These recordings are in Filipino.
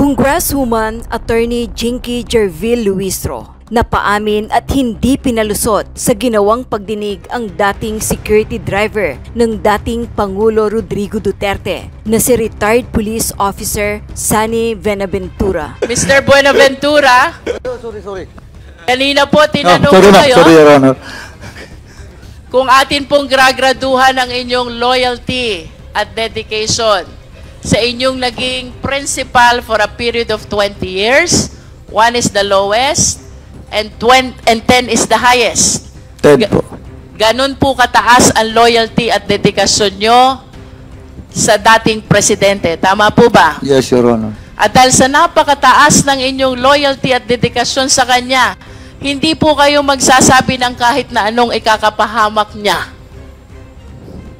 Congresswoman Attorney Jinky Jervil Luistro napaamin at hindi pinalusot sa ginawang pagdinig ang dating security driver ng dating Pangulo Rodrigo Duterte na si retired police officer Sani Buenaventura. Mr. Buenaventura, Sorry. kanina po tinanong Sorry, kayo Your Honor. kung atin pong gragraduhan ang inyong loyalty at dedication sa inyong naging principal for a period of 20 years. 1 is the lowest and 10 is the highest. 10 po. Ganun po kataas ang loyalty at dedikasyon nyo sa dating presidente. Tama po ba? Yes, Your Honor. At dahil sa napakataas ng inyong loyalty at dedikasyon sa kanya, hindi po kayo magsasabi ng kahit na anong ikakapahamak niya.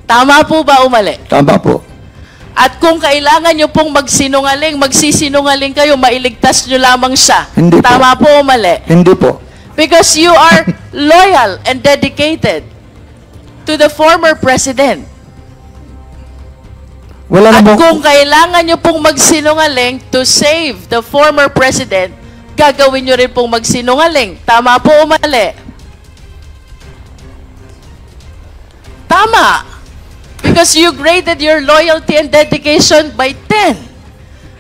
Tama po ba o mali? Tama po. At kung kailangan nyo pong magsinungaling, magsisinungaling kayo, mailigtas nyo lamang siya. Hindi po. Tama po o mali? Hindi po. Because you are loyal and dedicated to the former president. Wala At namang... kung kailangan nyo pong magsinungaling to save the former president, gagawin nyo rin pong magsinungaling. Tama po o mali? Tama. Because you graded your loyalty and dedication by 10.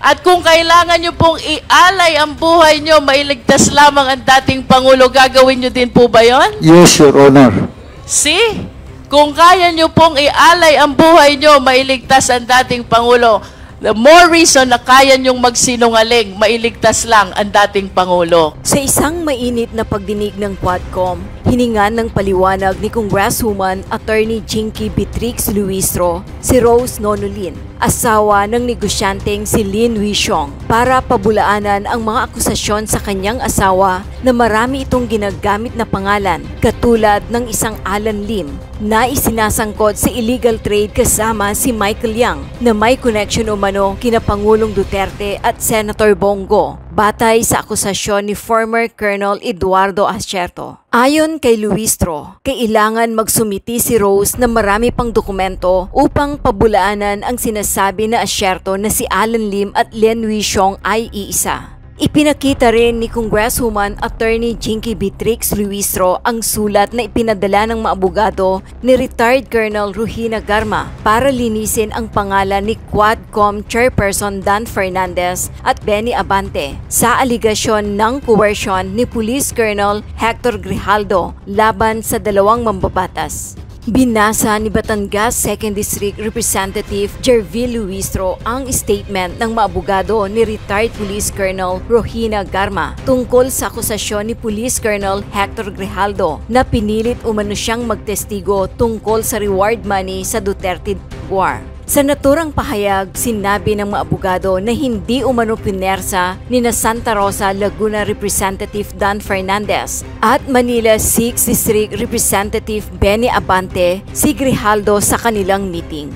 At kung kailangan nyo pong ialay ang buhay nyo, mailigtas lamang ang dating Pangulo, gagawin nyo din po ba yon? Yes, Your Honor. See? Kung kaya nyo pong ialay ang buhay nyo, mailigtas ang dating Pangulo, the more reason na kaya nyong magsinungaling, mailigtas lang ang dating Pangulo. Sa isang mainit na pagdinig ng Quadcom, hiningan ng paliwanag ni Congresswoman Attorney Jinky Beatrix Luistro si Rose Nonolin, asawa ng negosyanteng si Lin Wishong, para pabulaanan ang mga akusasyon sa kanyang asawa na marami itong ginagamit na pangalan katulad ng isang Alan Lim na isinasangkot sa illegal trade kasama si Michael Yang na may connection umano kina Pangulong Duterte at Senator Bongo, batay sa akusasyon ni former Colonel Eduardo Asierto. Ayon kay Luistro, kailangan magsumiti si Rose ng marami pang dokumento upang pabulaanan ang sinasabi na Asierto na si Alan Lim at Lin Wishong ay iisa. Ipinakita rin ni Congresswoman Attorney Jinky Beatrix Luistro ang sulat na ipinadala ng mga abogado ni retired Colonel Ruhina Garma para linisin ang pangalan ni Quadcom Chairperson Dan Fernandez at Benny Abante sa aligasyon ng coercion ni Police Colonel Hector Grijaldo laban sa dalawang mambabatas. Binasa ni Batangas 2nd District Representative Jervil Luistro ang statement ng mga abogado ni retired Police Colonel Ruhina Garma tungkol sa akusasyon ni Police Colonel Hector Grijaldo na pinilit umano siyang magtestigo tungkol sa reward money sa Duterte War. Sa naturang pahayag, sinabi ng mga abogado na hindi umano pinersa ni na Santa Rosa, Laguna Representative Dan Fernandez at Manila 6th District Representative Benny Abante si Grijaldo sa kanilang meeting.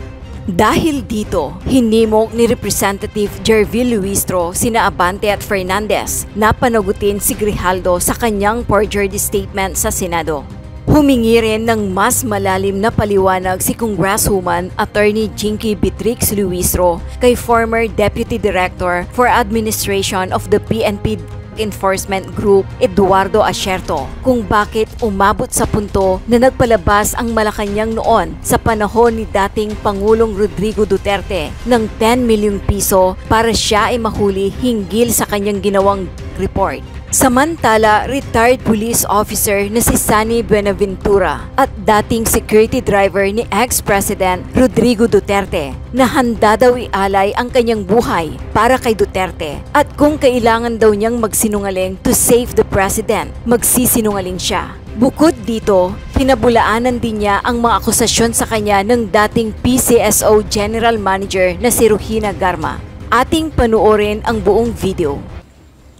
Dahil dito, hinimok ni Representative Jervil Luistro sina Abante at Fernandez na panagutin si Grijaldo sa kanyang perjured statement sa Senado. Humingi rin ng mas malalim na paliwanag si Congresswoman Attorney Jinky Beatrix Luistro kay former Deputy Director for Administration of the PNP Enforcement Group Eduardo Asierto kung bakit umabot sa punto na nagpalabas ang Malacanang noon sa panahon ni dating Pangulong Rodrigo Duterte ng 10 milyong piso para siya ay mahuli hinggil sa kanyang ginawang report. Samantala, retired police officer na si Sani Buenaventura at dating security driver ni ex-president Rodrigo Duterte na handa daw ialay ang kanyang buhay para kay Duterte at kung kailangan daw niyang magsinungaling to save the president, magsisinungaling siya. Bukod dito, pinabulaanan din niya ang mga akusasyon sa kanya ng dating PCSO General Manager na si Ruhina Garma. Ating panoorin ang buong video.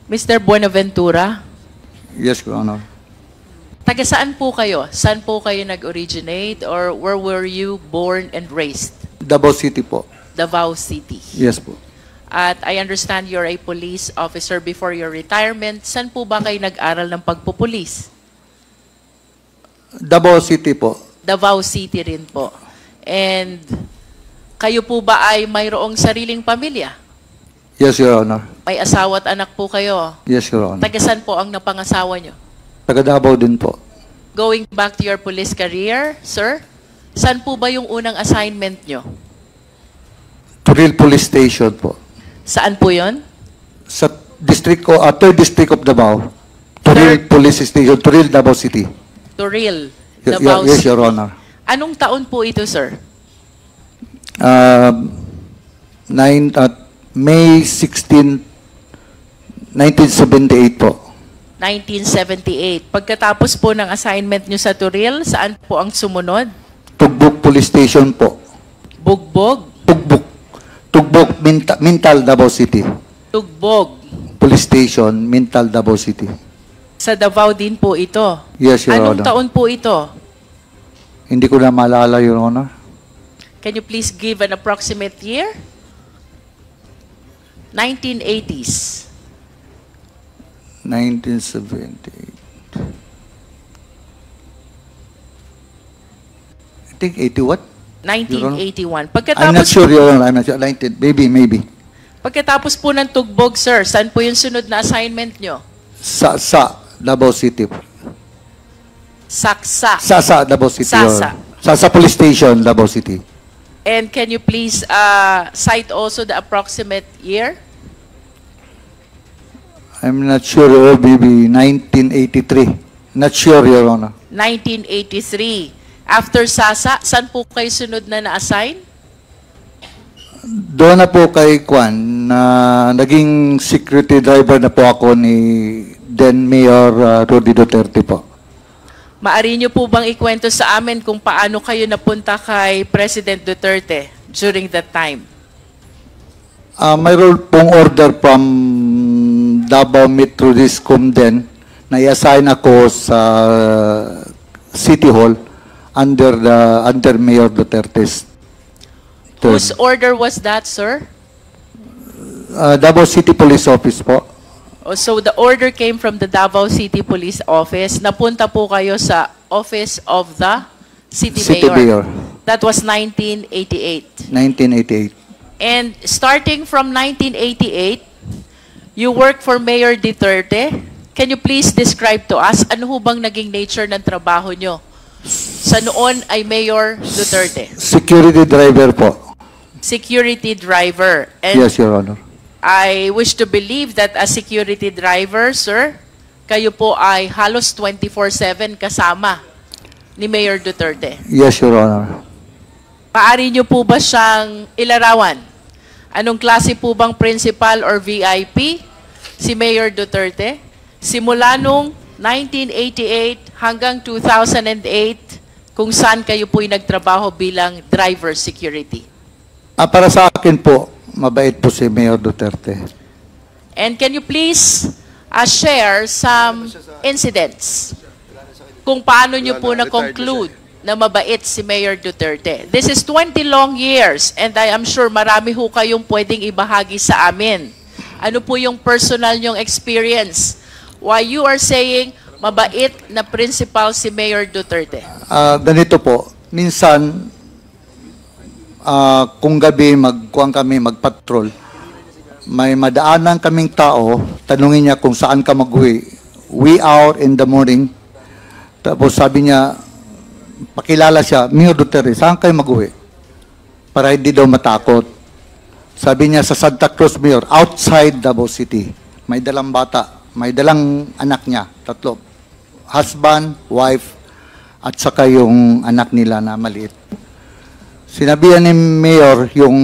Mr. Buenaventura, Yes, Your Honor. taga saan po kayo? Saan po kayo nag-originate or where were you born and raised? Davao City po. Davao City. Yes po. At I understand you're a police officer before your retirement. Saan po ba kayo nag-aral ng pagpupulis? Davao City po. Davao City rin po. And kayo po ba ay mayroong sariling pamilya? Yes, Your Honor. May asawa at anak po kayo. Yes, Your Honor. Tagasan po ang napangasawa nyo? Taga Davao din po. Going back to your police career, sir, saan po ba yung unang assignment nyo? Turil Police Station po. Saan po yon? Sa district ko, 3rd District of Davao. Turil Police Station, Turil, Davao City. Turil, Davao Yes, City. Your Honor. Anong taon po ito, sir? May 16, 1978 po. 1978. Pagkatapos po ng assignment nyo sa Turil, saan po ang sumunod? Tugbok Police Station po. Bugbog, Tugbok, Mintal, Davao City. Tugbog. Police Station, Mintal, Davao City. Sa Davao din po ito. Yes, Your Anong Honor. taon po ito? Hindi ko na maalala, Your Honor. Can you please give an approximate year? 1980s. 1978. I think 80 what? 1981. I'm not Pagkatapos, sure, Your Honor. I'm not sure. 19, maybe. pagkatapos po ng Tugbog, sir, saan po yung sunod na assignment nyo? Sa Davao City. Saksa. Sa Davao City. Your Sasa. Honor. Sa Police Station, Davao City. And can you please cite also the approximate year? I'm not sure, maybe 1983. Not sure, Your Honor. 1983. After Sasa, saan po kayo sunod na na-assign? Doon na po kay Kwan, na naging security driver na po ako ni then Mayor Rudy Duterte po. Maari niyo po bang ikwento sa amin kung paano kayo napunta kay President Duterte during that time? Mayroon pong order from Davao Metro Discom din na i-assign ako sa City Hall under Mayor Duterte's term. Whose order was that, sir? Davao City Police Office po. Oh, so the order came from the Davao City Police Office. Napunta po kayo sa Office of the City Mayor. That was 1988. 1988. And starting from 1988, you work for Mayor Duterte. Can you please describe to us ano ho bang naging nature ng trabaho nyo sa noon ay Mayor Duterte? Security driver po. Security driver. And Yes, Your Honor. I wish to believe that as security driver, sir, kayo po ay halos 24/7 kasama ni Mayor Duterte. Yes, Your Honor. Paari nyo po ba siyang ilarawan? Anong klase po bang principal or VIP si Mayor Duterte? Simula nung 1988 hanggang 2008, kung saan kayo po'y nagtrabaho bilang driver security. Para sa akin po, mabait po si Mayor Duterte. And can you please share some incidents kung paano nyo po na-conclude na mabait si Mayor Duterte? This is 20 long years and I am sure marami ho kayong pwedeng ibahagi sa amin. Ano po yung personal nyong experience? Why you are saying mabait na principal si Mayor Duterte? Ganito po, minsan, kung gabi magpatrol, may madaanan kaming tao, tanungin niya kung saan ka mag-uwi. We hour in the morning. Tapos sabi niya, pakilala siya, Mayor Duterte, saan kayo mag-uwi? Para hindi daw matakot. Sabi niya, sa Santa Cruz, Mayor, outside Davao City. May dalang bata, may dalang anak niya, 3. Husband, wife, at saka yung anak nila na maliit. Sinabihan ni Mayor yung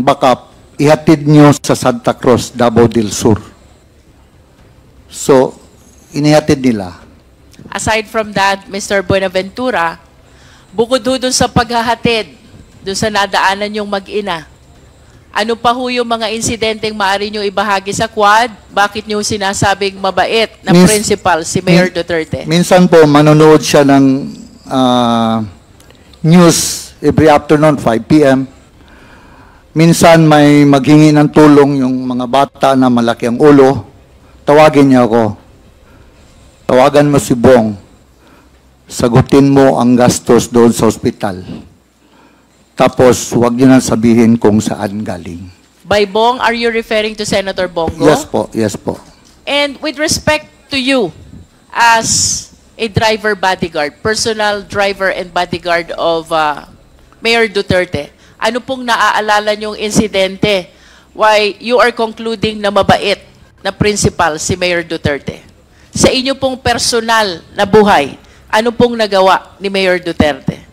backup, ihatid nyo sa Santa Cruz, Davao del Sur. So, inihatid nila. Aside from that, Mr. Buenaventura, bukod ho dun sa paghahatid, dun sa nadaanan yung mag-ina, ano pa ho yung mga insidenteng maaari nyo ibahagi sa Quad? Bakit nyo sinasabing mabait na principal si Mayor Duterte? Minsan po, manonood siya ng news every afternoon, 5 p.m. Minsan may maghingi ng tulong yung mga bata na malaki ang ulo. Tawagin niya ako. Tawagan mo si Bong. Sagutin mo ang gastos doon sa ospital. Tapos, huwag niyo nang sabihin kung saan galing. By Bong, are you referring to Senator Bongo? Yes po, yes po. And with respect to you as a driver bodyguard, personal driver and bodyguard of Mayor Duterte, ano pong naaalala niyong insidente why you are concluding na mabait na principal si Mayor Duterte? Sa inyo pong personal na buhay, ano pong nagawa ni Mayor Duterte?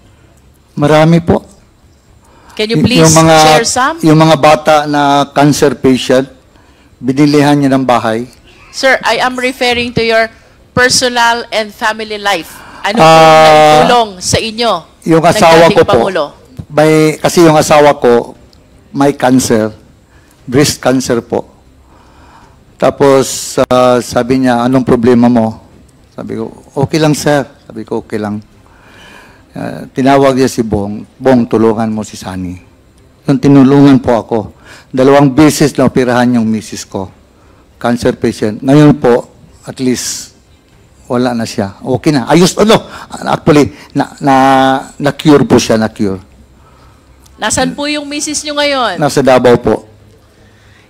Marami po. Can you please share some? Yung mga bata na cancer patient, binilihan niya ng bahay. Sir, I am referring to your personal and family life. Ano pong naitulong sa inyo? Yung ng asawa dating ko po, Pangulo? kasi yung asawa ko, may cancer, breast cancer po. Tapos sabi niya, anong problema mo? Sabi ko, okay lang sir. Sabi ko, okay lang. Tinawag niya si Bong, Bong, tulungan mo si Sunny. Yung tinulungan po ako. 2 beses na operahan yung misis ko. Cancer patient. Ngayon po, at least, wala na siya. Okay na. Ayos, actually, na-cure po siya, na-cure. Nasaan po yung misis nyo ngayon? Nasa Davao po.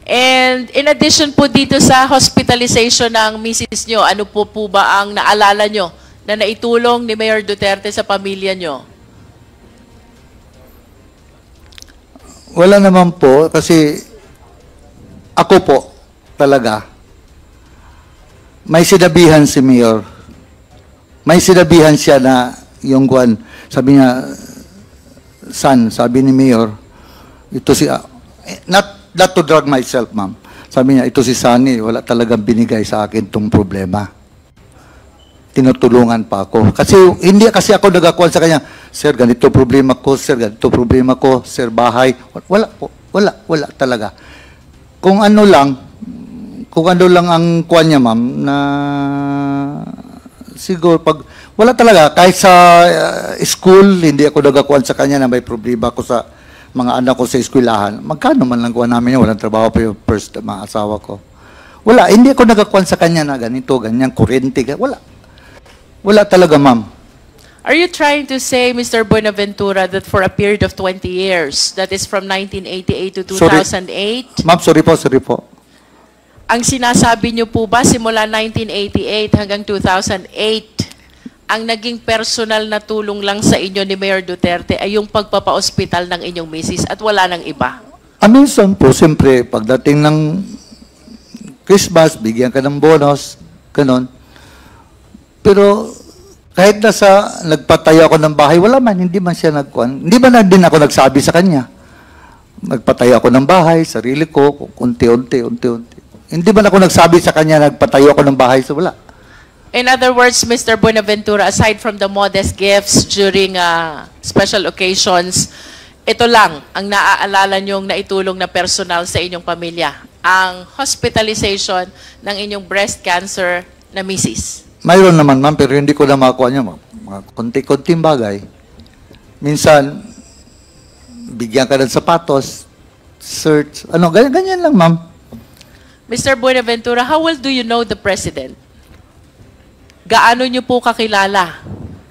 And in addition po dito sa hospitalization ng misis nyo, ano po ba ang naalala nyo na naitulong ni Mayor Duterte sa pamilya nyo? Wala naman po, kasi ako po, talaga, may sinabihan si Mayor. May sinabihan siya na yung guwan, sabi niya, son, sabi ni Mayor, ito si, not to drag myself, ma'am. Sabi niya, ito si Sunny, wala talagang binigay sa akin tong problema. Tinutulungan pa ako. Kasi hindi kasi ako nagakuan sa kanya, sir, ganito problema ko, sir, ganito problema ko, sir, bahay. Wala po, wala talaga. Kung ano lang ang kuan niya, ma'am, na siguro pag wala talaga, kahit sa school, hindi ako nagakuan sa kanya na may problema ko sa mga anak ko sa eskwelahan. Magkano man lang kuha namin yun, walang trabaho pa yung first mga asawa ko. Wala, hindi ako nagakuan sa kanya na ganito, ganyan, kurente, wala talaga, ma'am. Are you trying to say, Mr. Buenaventura, that for a period of 20 years, that is from 1988 to 2008, Ma'am, sorry po. ang sinasabi niyo po ba simula 1988 hanggang 2008, ang naging personal na tulong lang sa inyo ni Mayor Duterte ay yung pagpapa-ospital ng inyong misis at wala nang iba? Minsan po, siyempre, pagdating ng Christmas, bigyan ka ng bonus, ganon. Pero kahit nagpatayo ako ng bahay, wala man, hindi man siya nagkuhan. Hindi man din ako nagsabi sa kanya. Nagpatayo ako ng bahay, sarili ko, unti-unti. Hindi man ako nagsabi sa kanya, nagpatayo ako ng bahay, so wala. In other words, Mr. Buenaventura, aside from the modest gifts during special occasions, ito lang ang naaalala niyong naitulong na personal sa inyong pamilya, ang hospitalization ng inyong breast cancer na misis. Mayroon naman, ma'am, pero hindi ko na makuha niya, ma'am. Mga konti-konting bagay. Minsan, bigyan ka ng sapatos, search, ganyan lang, ma'am. Mr. Buenaventura, how well do you know the President? Gaano niyo po kakilala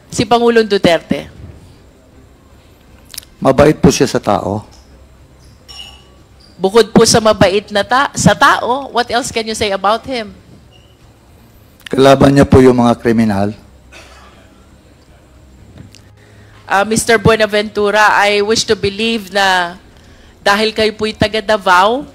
si Pangulong Duterte? Mabait po siya sa tao. Bukod po sa mabait na sa tao, what else can you say about him? Kalaban niya po yung mga kriminal. Mr. Buenaventura, I wish to believe na dahil kayo po'y taga Davao,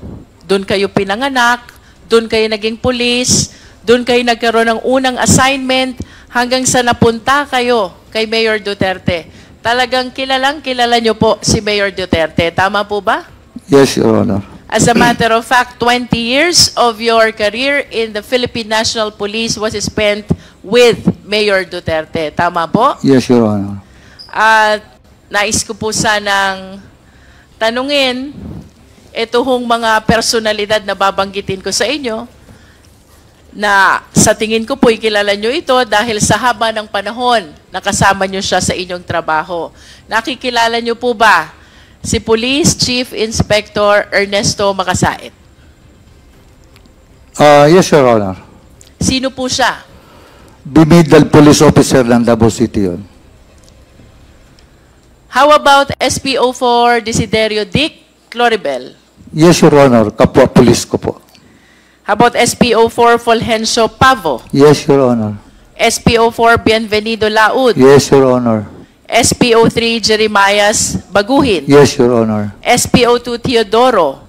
doon kayo pinanganak, doon kayo naging pulis, doon kayo nagkaroon ng unang assignment hanggang sa napunta kayo kay Mayor Duterte. Talagang kilala niyo po si Mayor Duterte. Tama po ba? Yes, Your Honor. As a matter of fact, 20 years of your career in the Philippine National Police was spent with Mayor Duterte. Tama po? Yes, Your Honor. At nais ko po sanang tanungin ito hong mga personalidad na babanggitin ko sa inyo na sa tingin ko po kilala nyo ito dahil sa haba ng panahon nakasama nyo siya sa inyong trabaho. Nakikilala nyo po ba si Police Chief Inspector Ernesto Makasait? Yes, Your Honor. Sino po siya? Bimidal Police Officer ng Davao City yun. How about SPO4 Desiderio Dick Cloribel? Yes, Your Honor. Kapwa pulis ko po. How about SPO4 Fulgencio Pavo? Yes, Your Honor. SPO4 Bienvenido Laud? Yes, Your Honor. SPO3 Jeremias Baguhin? Yes, Your Honor. SPO2 Teodoro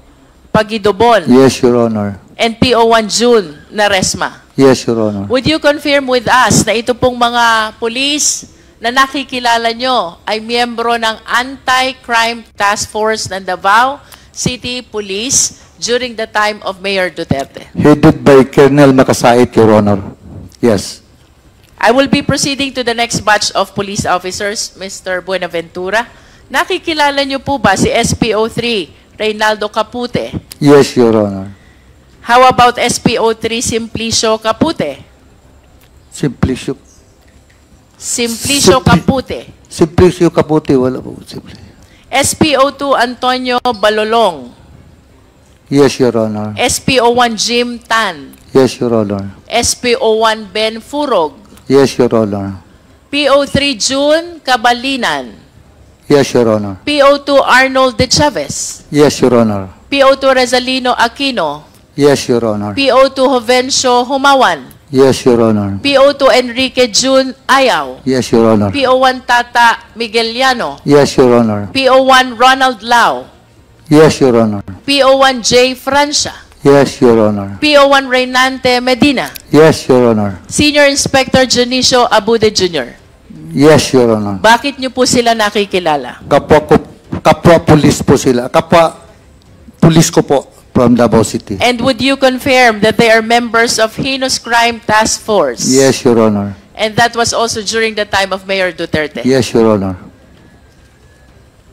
Pagidobon? Yes, Your Honor. And PO1 June Naresma? Yes, Your Honor. Would you confirm with us na ito pong mga police na nakikilala nyo ay miyembro ng Anti-Crime Task Force ng Davao City Police during the time of Mayor Duterte? Headed by Colonel Makasait, Your Honor. Yes. I will be proceeding to the next batch of police officers, Mr. Buenaventura. Nakikilala niyo po ba si SPO3 Reynaldo Capute? Yes, Your Honor. How about SPO3 Simplicio Capute? Simplicio. Simplicio Simpli- Capute. Simplicio Caputi, wala po. SPO2 Antonio Balolong. Yes, Your Honor. SPO1 Jim Tan. Yes, Your Honor. SPO1 Ben Furog. Yes, Your Honor. PO3 June Cabalinan. Yes, Your Honor. PO2 Arnold De Chavez. Yes, Your Honor. PO2 Rezalino Aquino. Yes, Your Honor. PO2 Jovencio Humawan. Yes, Your Honor. PO2 Enrique June Ayaw. Yes, Your Honor. PO1 Tata Migueliano. Yes, Your Honor. PO1 Ronald Lau. Yes, Your Honor. PO1 J. Francia. Yes, Your Honor. PO1 Reynante Medina. Yes, Your Honor. Senior Inspector Junicio Abude Jr. Yes, Your Honor. Bakit niyo po sila nakikilala? Kapwa pulis po sila. Kapwa pulis ko po from Davao City. And would you confirm that they are members of Heinous Crime Task Force? Yes, Your Honor. And that was also during the time of Mayor Duterte? Yes, Your Honor.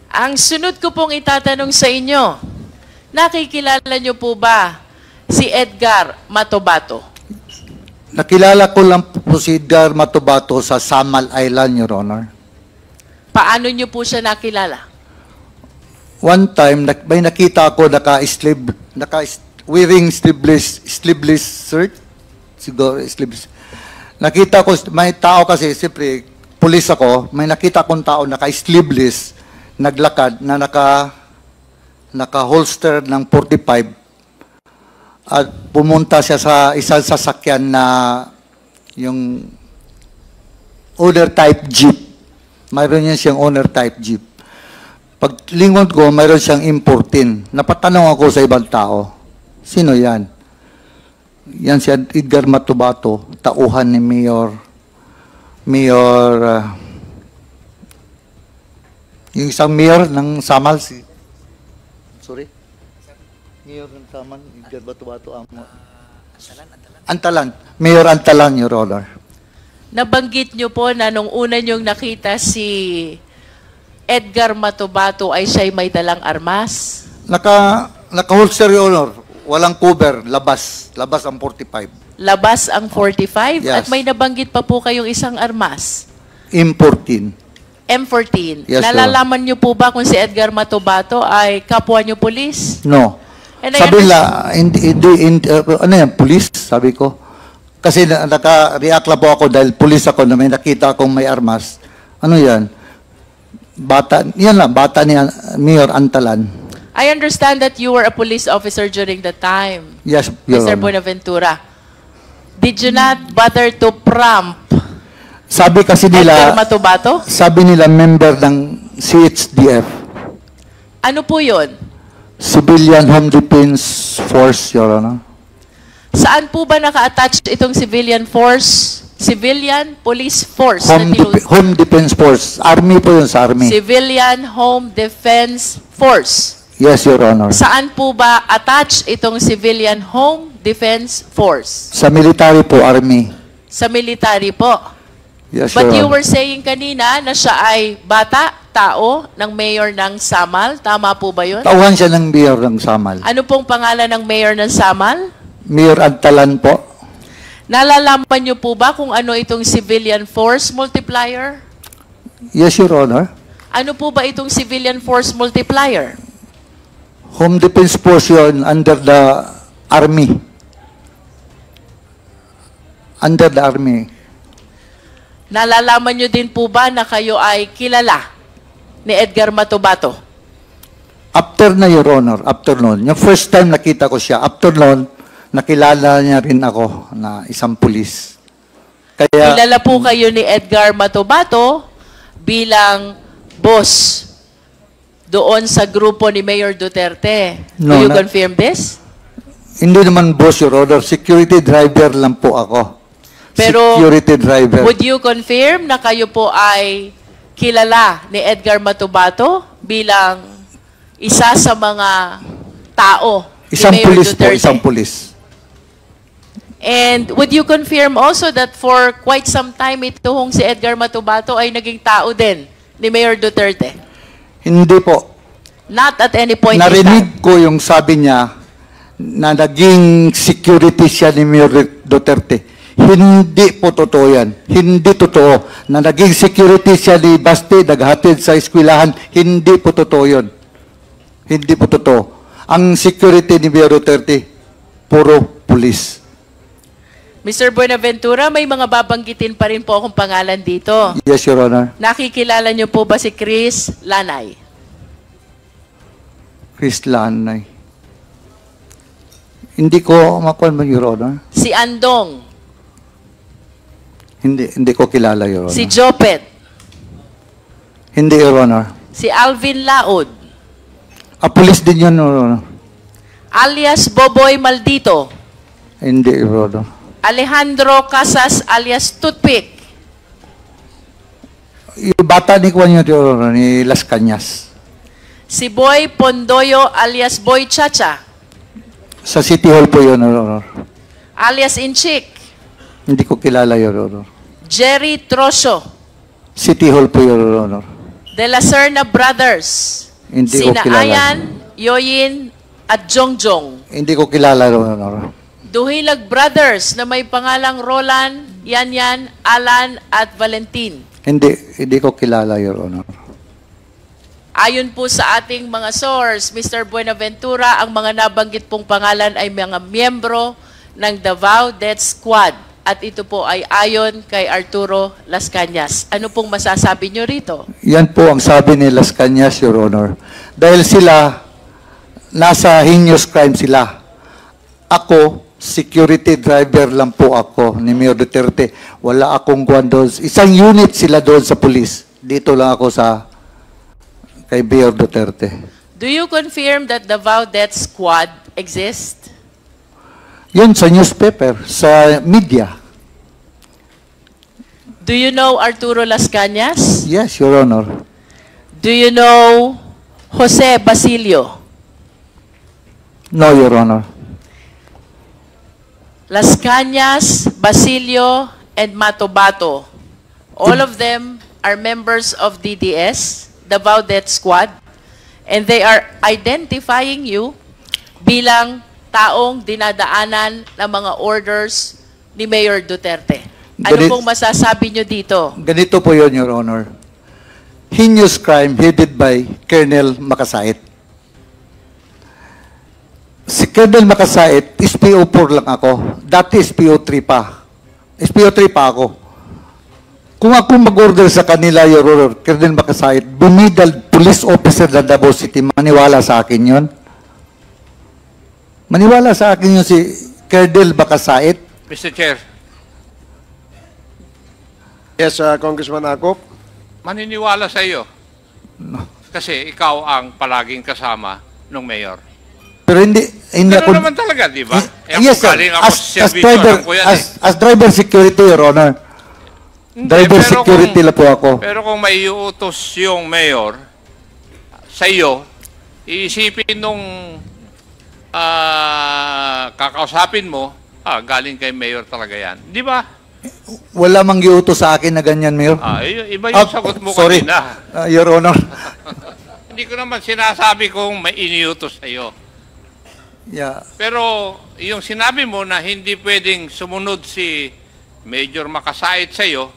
Ang sunod ko pong itatanong sa inyo, nakikilala niyo po ba si Edgar Matobato? Nakilala ko lang po si Edgar Matobato sa Samal Island, Your Honor. Paano niyo po siya nakilala? One time, may nakita ako wearing sleeveless shirt. Siguro, sleeveless. Nakita ko, may tao kasi, siyempre, pulis ako, may nakita akong tao naka-sleeveless, naglakad, na naka-holster ng 45, at pumunta siya sa isang sasakyan na yung owner type jeep. Mayroon niya siyang owner type jeep. Paglingon ko, mayroon siyang importin. Napatanong ako sa ibang tao, sino yan? Yan si Edgar Matobato, tauhan ni yung isang mayor ng Samal, Mayor ng Samal, Edgar Matobato, Antalan. Mayor Antalan, Your Honor. Nabanggit niyo po na nung una niyong nakita si Edgar Matobato ay siya'y may dalang armas? Naka-holster, Your Honor. Walang cover, labas ang 45. Labas ang 45? Yes. At may nabanggit pa po kayong isang armas? M14. M14. Yes, Nalalaman niyo po ba kung si Edgar Matobato ay kapwa niyo pulis? No. And I Sabi understand- ano yan, police? Sabi ko. Kasi naka-react lang po ako dahil police ako na may nakita akong may armas. Ano yan? Bata ni Mayor Antalan. I understand that you were a police officer during the time, Yes, Your Mr. Honor. Buenaventura. Did you not bother to prompt Sabi kasi Edgar nila, Matobato? sabi nila member ng CHDF, Ano po yun? Civilian Home Defense Force, Your Honor. Saan po ba naka-attach itong civilian force? Civilian Police Force. Home Defense Force. Army po yun sa Army. Civilian Home Defense Force. Yes, Your Honor. Saan po ba attach itong Civilian Home Defense Force? Sa military po, Army. Sa military po. Yes, But you Your Honor. were saying kanina na siya ay bata, tao, ng mayor ng Samal. Tama po ba yun? Tauhan siya ng mayor ng Samal. Ano pong pangalan ng mayor ng Samal? Mayor Antalan po. Nalalaman niyo po ba kung ano itong Civilian Force Multiplier? Yes, Your Honor. Ano po ba itong Civilian Force Multiplier? Home Defense Force yun under the Army. Under the Army. Nalalaman niyo din po ba na kayo ay kilala ni Edgar Matobato? After na, Your Honor, after noon. Yung first time nakita ko siya, after noon, nakilala niya rin ako na isang pulis. Kaya, Kilala po kayo ni Edgar Matobato bilang boss doon sa grupo ni Mayor Duterte. No, Do you na- confirm this? hindi naman boss, Your Honor. Security driver lang po ako. Pero, security driver. Would you confirm na kayo po ay kilala ni Edgar Matobato bilang isa sa mga tao Isang ni Mayor pulis po, Duterte? isang pulis. And would you confirm also that for quite some time itong si Edgar Matobato ay naging tao din ni Mayor Duterte? Hindi po. Not at any point in time. Narinig ko yung sabi niya na naging security siya ni Mayor Duterte. Hindi po totoo yan. Hindi totoo. Na naging security siya ni Basti, naghatid sa eskwelahan. Hindi po totoo yun. Hindi po totoo. Ang security ni Mayor Duterte, puro pulis. Mr. Buenaventura, may mga babanggitin pa rin po akong pangalan dito. Yes, Your Honor. Nakikilala niyo po ba si Chris Lanay? Chris Lanay. Hindi ko makuha mo, Your Honor. Si Andong? Hindi ko kilala, Your Honor. Si Jopet? Hindi, Your Honor. Si Alvin Laod? Pulis din yun, Your Honor. Alias Boboy Maldito? Hindi, Your Honor. Alejandro Casas alias Toothpick? Yung bata ni Juan yun, Your Honor, ni Las Cañas. Si Boy Pondoyo alias Boy Chacha? Sa City Hall po yun, Your Honor. Alias Inchik? Hindi ko kilala, Your Honor. Jerry Trosio? City Hall po, Your Honor. De La Serna Brothers? Hindi ko Sina kilala. Ayan, Yoyin, at Jongjong? Hindi ko kilala, Your Honor. Duhilag Brothers na may pangalang Roland, Yanyan, Alan, at Valentin? Hindi ko kilala, Your Honor. Ayon po sa ating mga source, Mr. Buenaventura, ang mga nabanggit pong pangalan ay mga miyembro ng Davao Death Squad. At ito po ay ayon kay Arturo Las Cañas. Ano pong masasabi nyo rito? Yan po ang sabi ni Las Cañas, Your Honor. Dahil sila, nasa heinous crime sila. Ako, security driver lang po ako ni Mayor Duterte. Wala akong guwan doon. Isang unit sila doon sa police. Dito lang ako sa kay Mayor Duterte. Do you confirm that Davao Death Squad exists? Yun sa newspaper, sa media. Do you know Arturo Las Cañas? Yes, Your Honor. Do you know Jose Basilio? No, Your Honor. Las Cañas, Basilio, and Matobato. All of them are members of DDS, Davao Death Squad, and they are identifying you bilang taong dinadaanan ng mga orders ni Mayor Duterte. Ano pong masasabi nyo dito? Ganito po yun, Your Honor. Heinous crime headed by Colonel Makasait. Si Colonel Makasait, SPO4 lang ako. Dati SPO3 pa. SPO3 pa ako. Kung ako mag-order sa kanila, Your Honor, Colonel Makasait, bumidal police officer ng Davao City, maniwala sa akin yun? Maniwala sa akin yun si Colonel Makasait? Mr. Chair, Yes, Congressman Akop. maniniwala sa iyo. Kasi ikaw ang palaging kasama ng mayor. Pero hindi Pero ako... naman talaga, di ba? Yes, sir. Galing ako sa As servisyo, driver, alam ko yan as driver security, Your Honor. Hindi, Driver pero security kung- lang po ako. Pero kung may iutos yung mayor sa iyo, iisipin nung kakausapin mo, galing kay mayor talaga yan. Di ba? Wala mang giutos sa akin na ganyan, Mayor. Iba yung sagot mo sorry. kanina. Your Honor. Hindi ko naman sinasabi kung may iniutos sa iyo. Yeah. Pero yung sinabi mo na hindi pwedeng sumunod si Major Makasait sa iyo,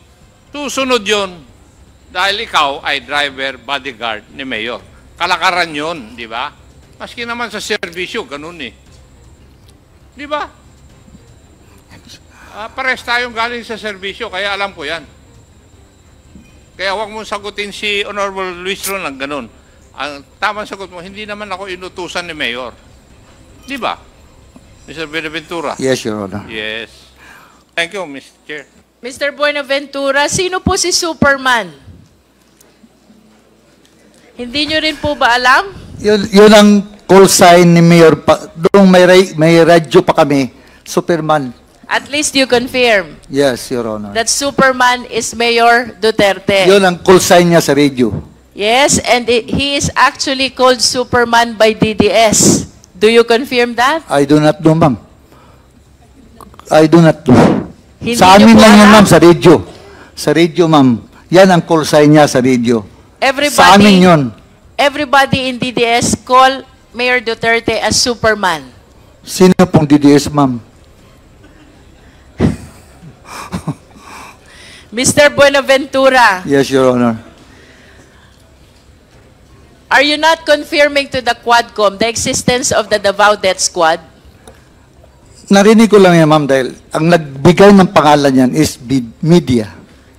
susunod yun dahil ikaw ay driver bodyguard ni Mayor. Kalakaran yun, di ba? Maski naman sa serbisyo, ganun eh. Di ba? Pares tayong galing sa serbisyo, kaya alam ko yan. Kaya huwag mong sagutin si Honorable Luis Ron ng ganun. Ang tamang sagot mo, hindi naman ako inutusan ni Mayor. Di ba? Mr. Buenaventura? Yes, Your Honor. Yes. Thank you, Mr. Chair. Mr. Buenaventura, sino po si Superman? Hindi nyo rin po ba alam? Yun ang call sign ni Mayor. Doon may radyo pa kami. Superman. At least you confirm Yes, Your Honor. that Superman is Mayor Duterte. Yun ang call sign niya sa radio. Yes, and he is actually called Superman by DDS. Do you confirm that? I do not know, ma'am. I do not know. Hindi Sa amin niyo po lang yun, alam? ma'am, sa radio. Sa radio, ma'am. Yan ang call sign niya sa radio. Sa amin yun. Everybody in DDS call Mayor Duterte as Superman. Sino pong DDS, ma'am? Mr. Buenaventura, Yes, Your Honor. are you not confirming to the Quadcom the existence of the Davao Death Squad? Narinig ko lang yan, ma'am, dahil ang nagbigay ng pangalan yan is media.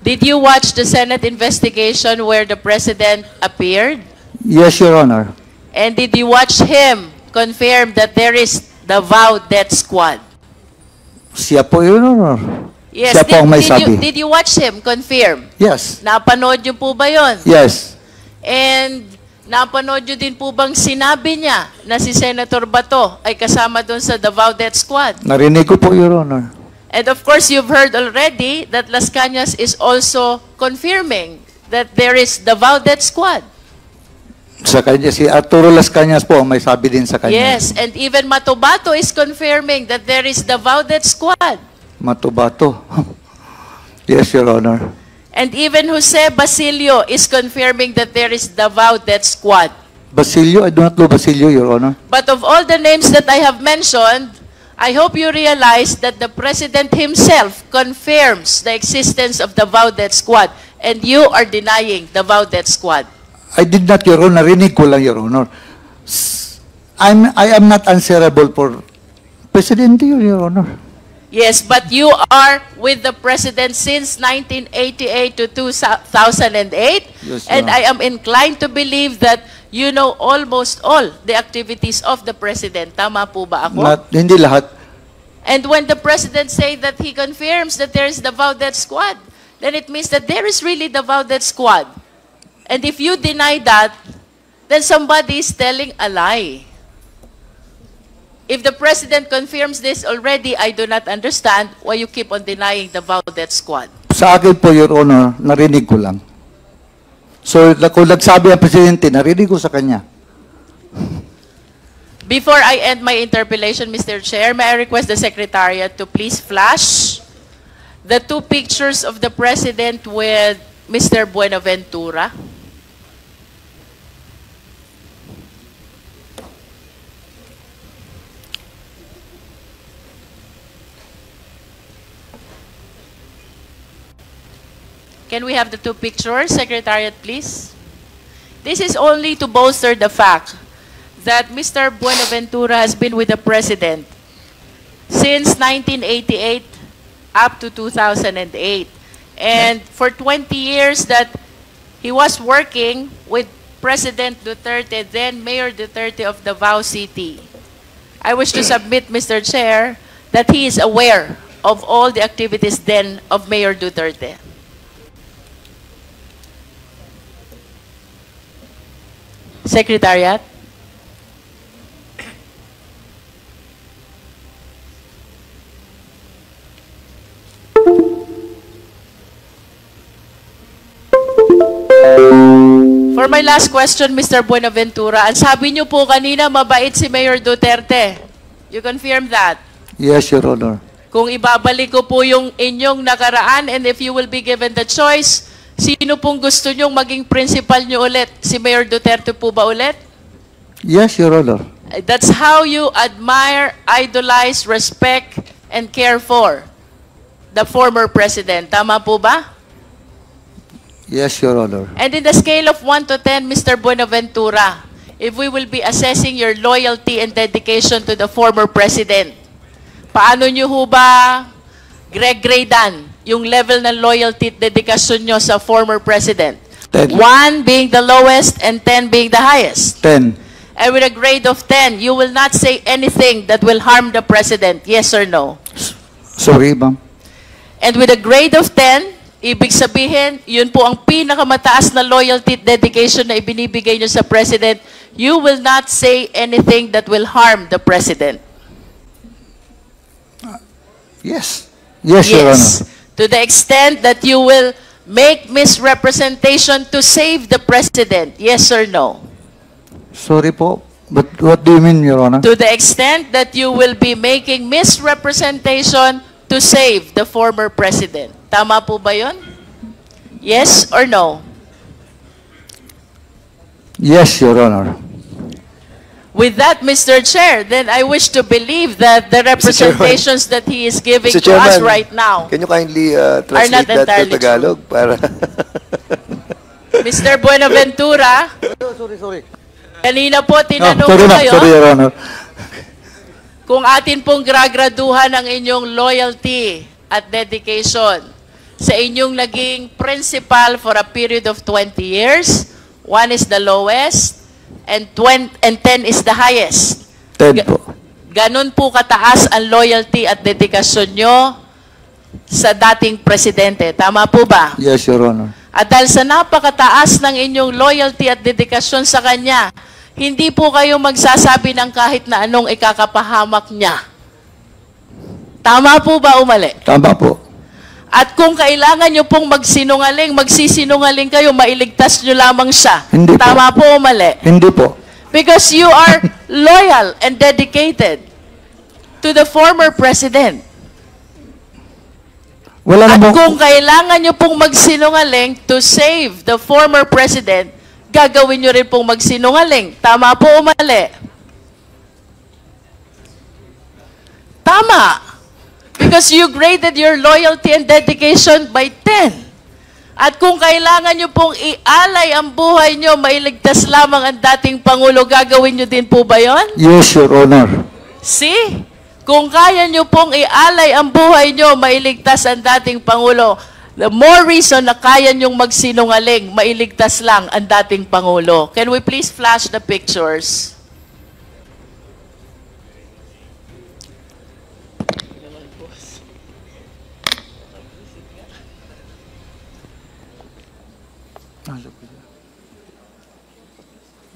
Did you watch the Senate investigation where the President appeared? Yes, Your Honor. And did you watch him confirm that there is Davao Death Squad? Siya po, Your Honor. Yes, Siya po ang may sabi. did you watch him confirm? Yes. Napanood niyo po ba yun? Yes. And napanood niyo din po bang sinabi niya na si Senator Bato ay kasama doon sa Davao Death Squad? Narinig ko po, Your Honor. And of course, you've heard already that Las Cañas is also confirming that there is Davao Death Squad. Sa kanya, si Arturo Las Cañas po ang may sabi din sa kanya. Yes, and even Matobato is confirming that there is Davao Death Squad. Matubato. Yes, Your Honor. And even Jose Basilio is confirming that there is Davao Death Squad. Basilio, I do not know Basilio, Your Honor. But of all the names that I have mentioned, I hope you realize that the President himself confirms the existence of Davao Death Squad, and you are denying Davao Death Squad. I did not, Your Honor. Narinig ko lang, Your Honor. I am not answerable for Presidente, Your Honor. Yes, but you are with the President since 1988 to 2008, Yes, and Your I am inclined to believe that you know almost all the activities of the President. Tama po ba ako? Hindi lahat. And when the President say that he confirms that there is Davao Death Squad, then it means that there is really Davao Death Squad. And if you deny that, then somebody is telling a lie. If the President confirms this already, I do not understand why you keep on denying the Davao Death Squad. Sa akin po, Your Honor, narinig ko lang. So, kung nagsabi ang Presidente, narinig ko sa kanya. Before I end my interpellation, Mr. Chair, may I request the Secretariat to please flash the two pictures of the President with Mr. Buenaventura. Can we have the two pictures, Secretariat, please? This is only to bolster the fact that Mr. Buenaventura has been with the President since 1988 up to 2008. And for 20 years that he was working with President Duterte, then Mayor Duterte of Davao City. I wish to submit, Mr. Chair, that he is aware of all the activities then of Mayor Duterte. Secretariat. For my last question, Mr. Buenaventura, ang sabi niyo po kanina, mabait si Mayor Duterte. You confirm that? Yes, Your Honor. Kung ibabalik ko po yung inyong nakaraan and if you will be given the choice, sino pong gusto nyong maging principal nyo ulit? Si Mayor Duterte po ba ulit? Yes, Your Honor. That's how you admire, idolize, respect, and care for the former president. Tama po ba? Yes, Your Honor. And in the scale of 1 to 10, Mr. Buenaventura, if we will be assessing your loyalty and dedication to the former president, paano nyo ho ba gradean yung level ng loyalty at dedikasyon nyo sa former president? 10. 1 being the lowest and 10 being the highest. 10. And with a grade of 10, you will not say anything that will harm the President, yes or no? Sorry, ma'am. And with a grade of 10, ibig sabihin, yun po ang pinakamataas na loyalty at dedication na ibinibigay nyo sa President, you will not say anything that will harm the President. Yes. Yes, Your Honor. To the extent that you will make misrepresentation to save the President, yes or no? Sorry po. But what do you mean, Your Honor? To the extent that you will be making misrepresentation to save the former President. Tama po ba yun? Yes or no? Yes, Your Honor. With that, Mr. Chair, then I wish to believe that the representations that he is giving Mr. to us Chairman, right now, Can you kindly not translate that entirely to Tagalog? Para Mr. Buenaventura, Sorry. kanina po tinanong sorry, ko ma'am. kayo Sorry, Your Honor. kung atin pong gragraduhan ang inyong loyalty at dedication sa inyong naging principal for a period of 20 years. 1 is the lowest and 10 is the highest. 10 po. Ganun po kataas ang loyalty at dedikasyon nyo sa dating presidente. Tama po ba? Yes, Your Honor. At dahil sa napakataas ng inyong loyalty at dedikasyon sa kanya, hindi po kayo magsasabi ng kahit na anong ikakapahamak niya. Tama po ba o mali? Tama po. At kung kailangan nyo pong magsinungaling, magsisinungaling kayo, mailigtas nyo lamang siya. Hindi po. Tama po o mali? Hindi po. Because you are loyal and dedicated to the former president. Wala At namang... kung kailangan nyo pong magsinungaling to save the former president, gagawin nyo rin pong magsinungaling. Tama po o mali? Tama. Because you graded your loyalty and dedication by 10. At kung kailangan nyo pong ialay ang buhay nyo, mailigtas lamang ang dating Pangulo, gagawin nyo din po ba yon? Yes, Your Honor. See? Kung kaya nyo pong ialay ang buhay nyo, mailigtas ang dating Pangulo, the more reason na kaya nyong magsinungaling, mailigtas lang ang dating Pangulo. Can we please flash the pictures?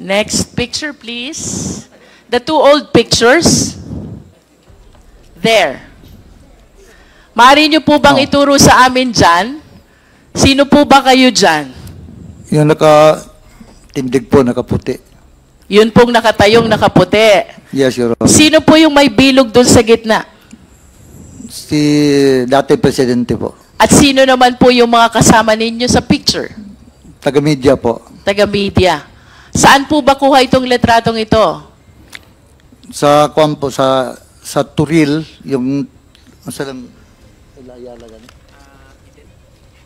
Next picture, please. The 2 old pictures. There. Maaari niyo po bang ituro sa amin dyan? Sino po ba kayo dyan? Yung nakatindig po, nakaputi. Yun pong nakatayong nakaputi. Yes, Your Honor. Sino po yung may bilog doon sa gitna? Si dati presidente po. At sino naman po yung mga kasama ninyo sa picture? Taga-media po. Taga-media. Saan po ba kuha itong letratong ito? Sa kuwan po, sa Turil, yung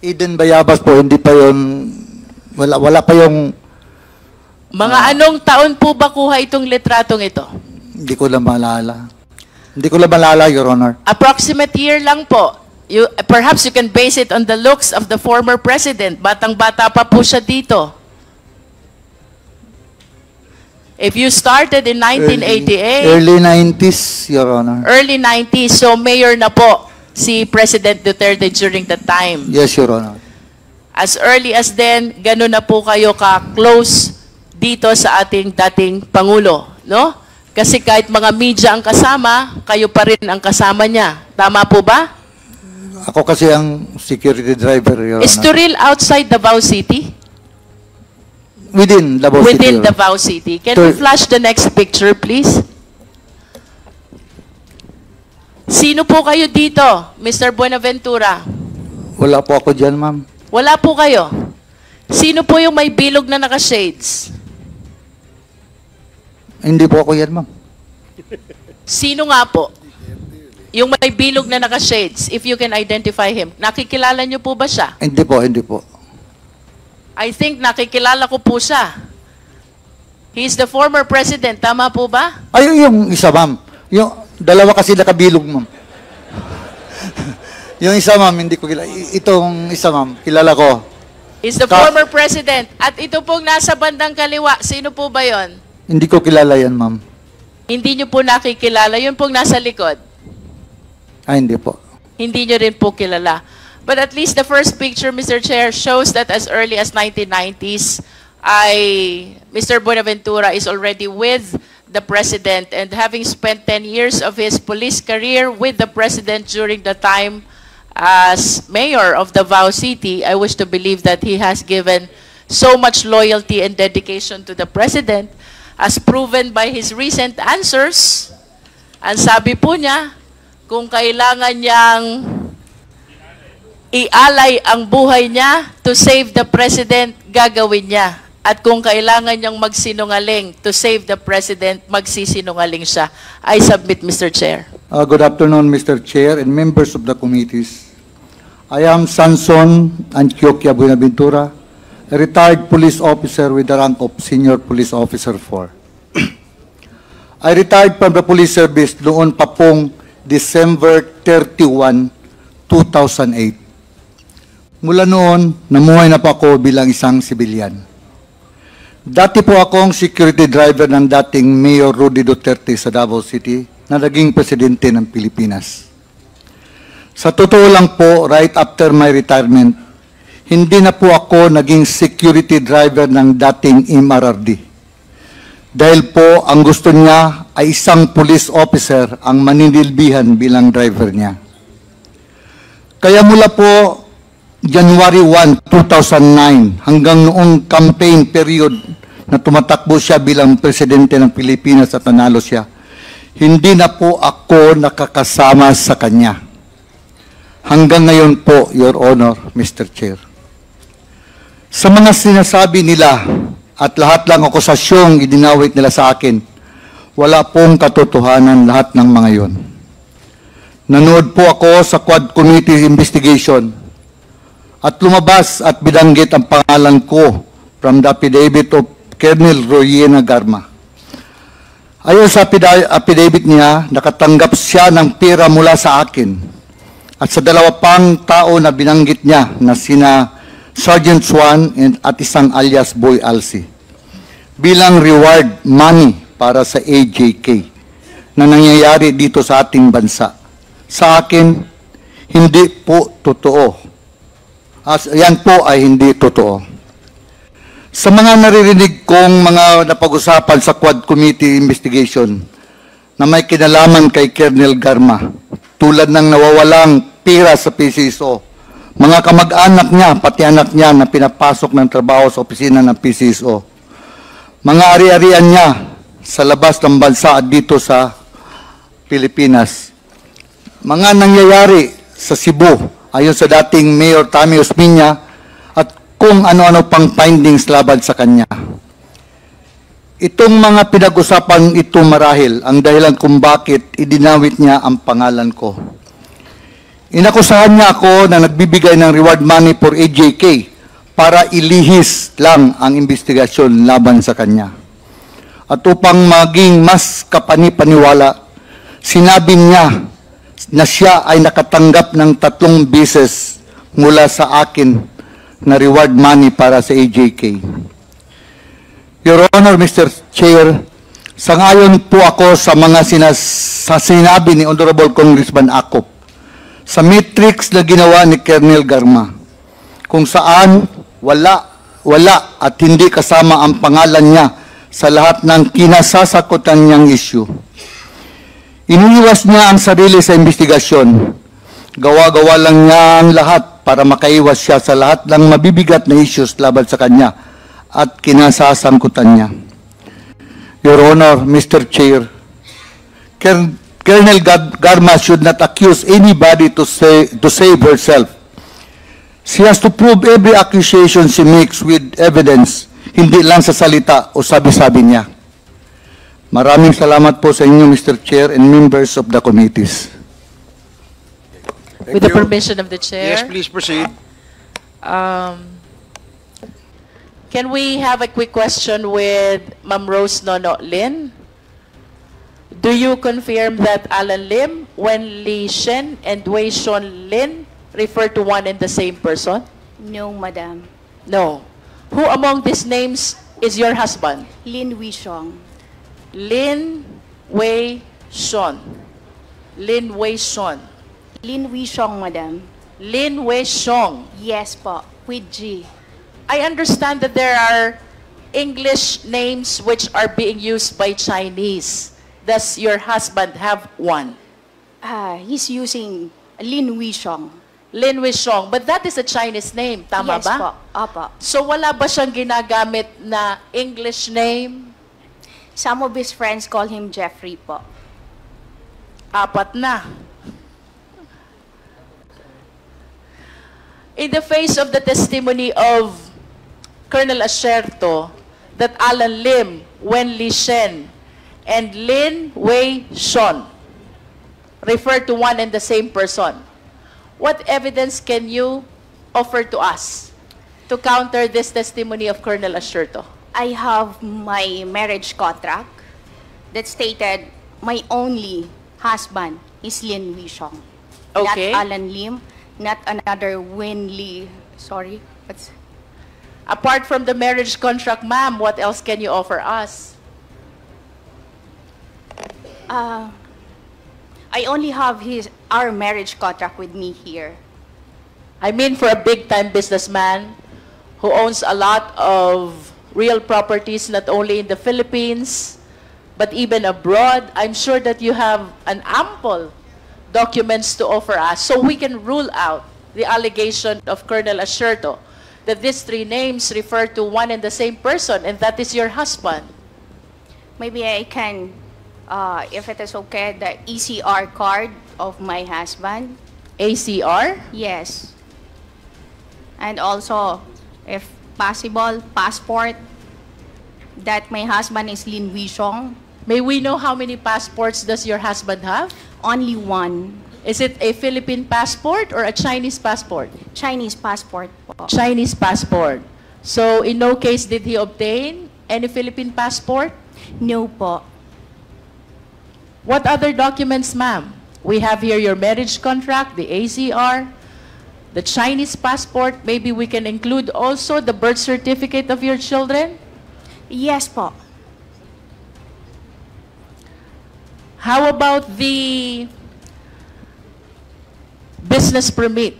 Eden Bayabas po, hindi pa yun, wala pa yung, Mga anong taon po ba kuha itong letratong ito? hindi ko lang maalala. Hindi ko lang maalala, Your Honor. Approximate year lang po. Perhaps you can base it on the looks of the former president. Batang-bata pa po siya dito. If you started in 1988, Early 90s, Your Honor. early 90s, so mayor na po si President Duterte during that time. Yes, Your Honor. As early as then, gano'n na po kayo ka-close dito sa ating dating Pangulo, no? Kasi kahit mga media ang kasama, kayo pa rin ang kasama niya. Tama po ba? Ako kasi ang security driver, Your Is Honor. Turil outside Davao City? Within Davao City. Within Your Honor. Davao City. Can we flash the next picture, please? Sino po kayo dito, Mr. Buenaventura? Wala po ako dyan, ma'am. Wala po kayo. Sino po yung may bilog na naka-shades? Hindi po ako yan, ma'am. Sino nga po? Yung may bilog na naka-shades, if you can identify him. Nakikilala niyo po ba siya? Hindi po, hindi po. I think nakikilala ko po siya. He's the former president. Tama po ba? Ay, yung isa, ma'am. Yung dalawa kasi nakabilog, ma'am. Yung isa, ma'am, hindi ko kilala. Itong isa, ma'am, kilala ko. He's the former president. At ito pong nasa bandang kaliwa, sino po ba yon? Hindi ko kilala yan, ma'am. Hindi nyo po nakikilala. Yun pong nasa likod. Hindi po. Hindi nyo rin po kilala. But at least the first picture, Mr. Chair, shows that as early as 1990s, Mr. Buenaventura is already with the President, and having spent 10 years of his police career with the President during the time as mayor of Davao City, I wish to believe that he has given so much loyalty and dedication to the President, as proven by his recent answers. Ang sabi po niya, kung kailangan niyang ialay ang buhay niya to save the President, gagawin niya. At kung kailangan niyang magsinungaling to save the President, magsisinungaling siya. I submit, Mr. Chair. Good afternoon, Mr. Chair and members of the committees. I am Sanson Antioquia Buenaventura, a retired police officer with the rank of Senior Police Officer 4. I retired from the police service noon pa pong December 31, 2008. Mula noon, namuhay na po ako bilang isang sibilyan. Dati po akong security driver ng dating Mayor Rudy Duterte sa Davao City na naging presidente ng Pilipinas. Sa totoo lang po, right after my retirement, hindi na po ako naging security driver ng dating MRRD. Dahil po, ang gusto niya ay isang police officer ang maninilbihan bilang driver niya. Kaya mula po January 1, 2009 hanggang noong campaign period na tumatakbo siya bilang presidente ng Pilipinas at nanalo siya, hindi na po ako nakakasama sa kanya. Hanggang ngayon po, Your Honor, Mr. Chair. Sa mga sinasabi nila at lahat lang akusasyong idinawit nila sa akin, wala pong katotohanan lahat ng mga yon. Nanood po ako sa Quad Committee investigation at lumabas at binanggit ang pangalan ko from the affidavit of Colonel Royena Garma. Ayon sa affidavit niya, nakatanggap siya ng pera mula sa akin at sa dalawa pang tao na binanggit niya na sina Sergeant Swan at isang alias Boy Alsi bilang reward money para sa AJK na nangyayari dito sa ating bansa. Sa akin, hindi po totoo. Yan po ay hindi totoo. Sa mga naririnig kong mga napag-usapan sa Quad Committee investigation na may kinalaman kay Colonel Garma, tulad ng nawawalang pera sa PCSO, mga kamag-anak niya, pati anak niya na pinapasok ng trabaho sa opisina ng PCSO, mga ari-arian niya sa labas ng bansa at dito sa Pilipinas, mga nangyayari sa Cebu, ayon sa dating Mayor Tammy Osmeña, at kung ano-ano pang findings laban sa kanya. Itong mga pinag-usapan ito marahil ang dahilan kung bakit idinawit niya ang pangalan ko. Inakusahan niya ako na nagbibigay ng reward money for AJK para ilihis lang ang investigasyon laban sa kanya. At upang maging mas kapani-paniwala, sinabi niya na siya ay nakatanggap ng 3 beses mula sa akin na reward money para sa AJK. Your Honor, Mr. Chair, sangayon po ako sa mga sinabi ni Honorable Congressman Acop sa matrix na ginawa ni Colonel Garma, kung saan wala at hindi kasama ang pangalan niya sa lahat ng kinasasakutan niyang issue. Iniiwas niya ang sarili sa investigasyon. Gawa-gawa lang niya ang lahat para makaiwas siya sa lahat ng mabibigat na issues laban sa kanya at kinasasangkutan niya. Your Honor, Mr. Chair, Colonel Garma should not accuse anybody to save herself. She has to prove every accusation she makes with evidence, hindi lang sa salita o sabi-sabi niya. Maraming salamat po sa inyo, Mr. Chair and members of the committees. With the permission of the Chair. Yes, please proceed. Can we have a quick question with Ma'am Rose Nono Lin? Do you confirm that Alan Lim, Wen Li Shen, and Wei Shon Lin refer to one and the same person? No, Madam. No. Who among these names is your husband? Lin Wishong. Lin Wei Shon. Lin Wei Shon. Lin Wishong, madam. Lin Wei Shong. Yes po, with G. I understand that there are English names which are being used by Chinese. Does your husband have one? He's using Lin Wishong. Lin Wei Shong. But that is a Chinese name, tama Yes ba? po, opo. So wala ba siyang ginagamit na English name? Some of his friends call him Jeffrey po. Apat na. In the face of the testimony of Colonel Asierto that Alan Lim, Wen Li Shen, and Lin Wei Shon refer to one and the same person, what evidence can you offer to us to counter this testimony of Colonel Asierto? I have my marriage contract that stated my only husband is Lin Wishong. Okay. Not Alan Lim, not another Wen Li. Sorry, what's... Apart from the marriage contract, ma'am, what else can you offer us? I only have our marriage contract with me here. I mean, for a big-time businessman who owns a lot of real properties, not only in the Philippines, but even abroad, I'm sure that you have an ample documents to offer us so we can rule out the allegation of Colonel Asierto that these three names refer to one and the same person, and that is your husband. Maybe I can, if it is okay, the ECR card of my husband. ACR? Yes. And also, if possible, passport that my husband is Lin Wishong. May we know how many passports does your husband have? Only one. Is it a Philippine passport or a Chinese passport? Chinese passport po. Chinese passport. So, in no case did he obtain any Philippine passport? No po. What other documents, ma'am? We have here your marriage contract, the ACR, the Chinese passport. Maybe we can include also the birth certificate of your children? Yes po. How about the business permit?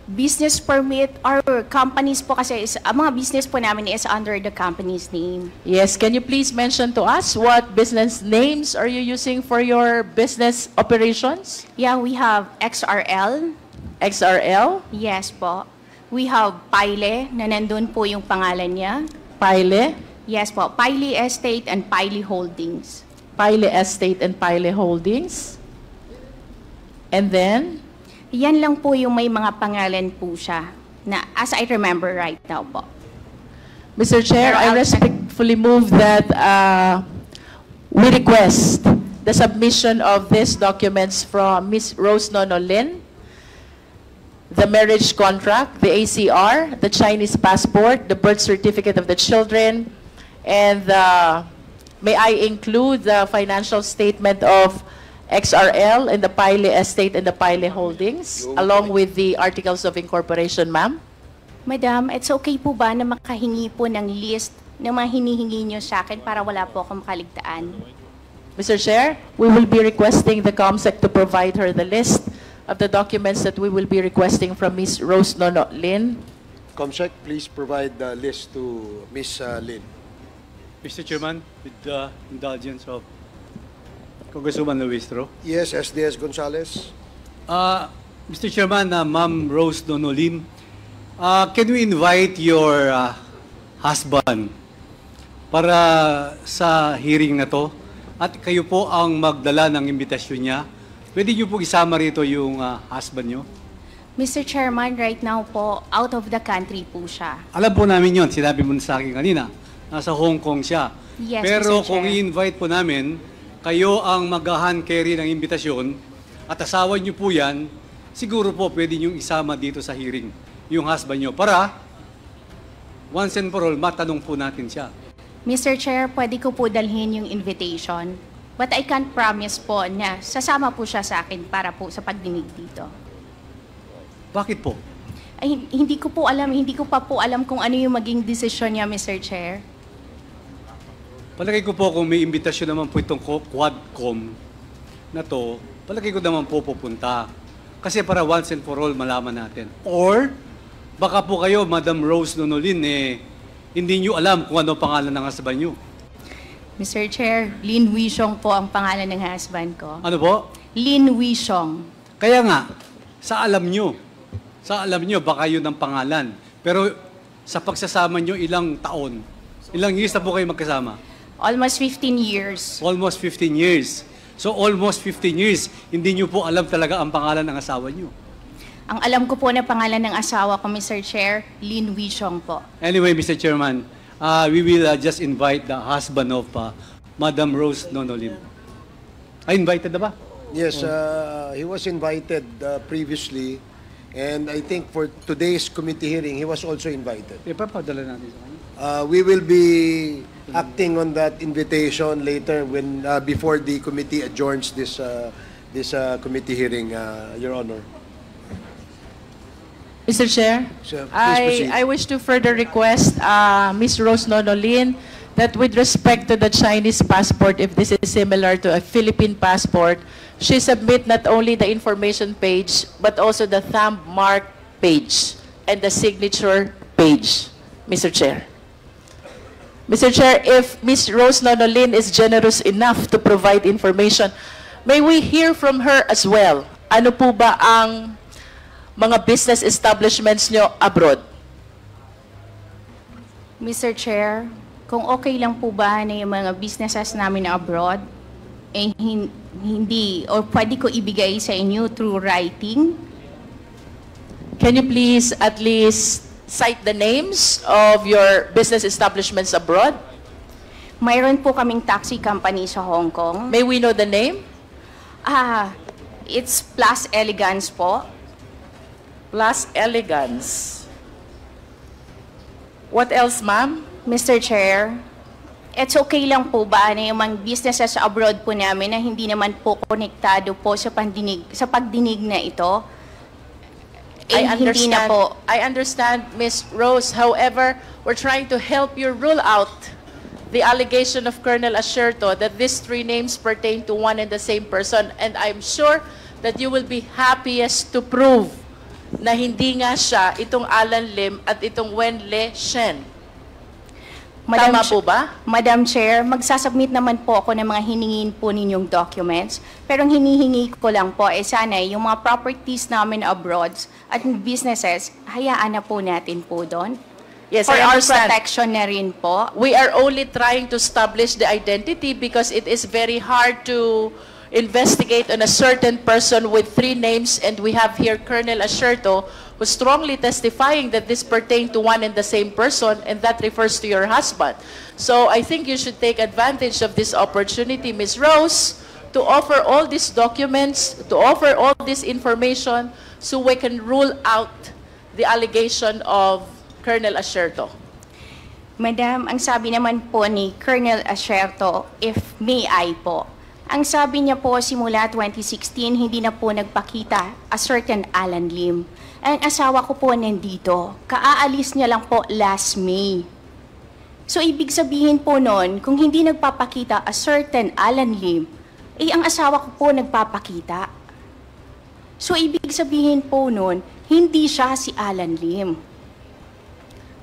Business permit, our companies po kasi is, ang mga business po namin is under the company's name. Yes, can you please mention to us what business names are you using for your business operations? Yeah, we have XRL. XRL, Yes po. We have Pile, na nandun po yung pangalan niya. Pile, Yes po, Pile Estate and Pile Holdings. Pile Estate and Pile Holdings. And then, Yan lang po yung may mga pangalan po siya na as I remember right now po. Mr. Chair, Pero I outside- respectfully move that we request the submission of these documents from Ms. Rose Nonolin, the marriage contract, the ACR, the Chinese passport, the birth certificate of the children, and may I include the financial statement of XRL and the Pile Estate and the Pile Holdings, along with the articles of incorporation, ma'am? Madam, it's okay po ba na makahingi po ng list ng mga hinihingi niyo sa akin para wala po akong makaligtaan? Mr. Chair, we will be requesting the COMSEC to provide her the list of the documents that we will be requesting from Ms. Rose Nonolin. Comsec, please provide the list to Ms. Lin. Mr. Chairman, with the indulgence of Congresswoman Luistro. Yes, SDS Gonzales. Mr. Chairman, Ma'am Rose Donolim, can we invite your husband para sa hearing na to? At kayo po ang magdala ng imbitasyon niya. Pwede niyo po isama rito yung husband niyo? Mr. Chairman, right now po, out of the country po siya. Alam po namin yon, sinabi mo sa akin kanina. Nasa Hong Kong siya. Yes, Pero Mr. kung Chair. i-invite po namin, kayo ang mag-hand carry ng imbitasyon at asawa niyo po yan, siguro po pwede niyong isama dito sa hearing yung husband niyo para once and for all, matanong po natin siya. Mr. Chair, pwede ko po dalhin yung invitation. But I can't promise po na sasama po siya sa akin para po sa pagdinig dito. Bakit po? Ay, hindi ko po alam, hindi ko pa po alam kung ano yung maging desisyon niya, Mr. Chair. Palagay ko po kung may imbitasyon naman po itong Quadcom na to, palagay ko naman po pupunta. Kasi para once and for all malaman natin. Or, baka po kayo, Madam Rose Nonolin, hindi nyo alam kung ano pangalan ng husband nyo. Mr. Chair, Lin Wishong po ang pangalan ng husband ko. Ano po? Lin Wishong. Kaya nga, sa alam nyo, baka yun ang pangalan. Pero sa pagsasama nyo, ilang taon? Ilang years na po kayo magkasama? Almost 15 years. Almost 15 years. So almost 15 years, hindi nyo po alam talaga ang pangalan ng asawa nyo. Ang alam ko po na pangalan ng asawa ko, Mr. Chair, Lin Wishong po. Anyway, Mr. Chairman, we will just invite the husband of Madam Rose Nonolin. Ay, invited na ba? Yes, he was invited previously, and I think for today's committee hearing, he was also invited. Ipapadala natin sa kanya. We will be acting on that invitation later when before the committee adjourns this committee hearing, Your Honor. Mr. Chair, So, please proceed. I wish to further request Ms. Rose Nonolin that with respect to the Chinese passport, if this is similar to a Philippine passport, she submit not only the information page, but also the thumb mark page and the signature page, Mr. Chair. Mr. Chair, if Ms. Rose Nonolin is generous enough to provide information, may we hear from her as well? Ano po ba ang mga business establishments nyo abroad? Mr. Chair, kung okay lang po ba na yung mga businesses namin abroad, hindi, or pwede ko ibigay sa inyo through writing? Can you please at least cite the names of your business establishments abroad? Mayroon po kaming taxi company sa Hong Kong. May we know the name? It's Plus Elegance po. Plus Elegance. What else, ma'am? Mr. Chair, it's okay lang po ba na yung mga businesses abroad po namin na hindi naman po konektado po sa pagdinig na ito? Hindi na po. I understand, Ms. Rose. However, we're trying to help you rule out the allegation of Colonel Asherto that these three names pertain to one and the same person. And I'm sure that you will be happiest to prove na hindi nga siya itong Alan Lim at itong Wen Le Shen. Tama po ba? Madam Chair, magsasubmit naman po ako ng mga hiningin po ninyong documents. Pero ang hinihingi ko lang po sana yung mga properties namin abroad at businesses, hayaan na po natin po doon. Yes, For I our understand. protection na rin po. We are only trying to establish the identity because it is very hard to investigate on a certain person with three names, and we have here Colonel Asherto who's strongly testifying that this pertained to one and the same person, and that refers to your husband. So I think you should take advantage of this opportunity, Ms. Rose, to offer all these documents, to offer all this information so we can rule out the allegation of Colonel Asherto. Madam, ang sabi naman po ni Colonel Asherto, if may I po, ang sabi niya po simula 2016, hindi na po nagpakita a certain Alan Lim. Ang asawa ko po nandito, kaaalis niya lang po last May. So ibig sabihin po nun, kung hindi nagpapakita a certain Alan Lim, ang asawa ko po nagpapakita. So ibig sabihin po nun, hindi siya si Alan Lim.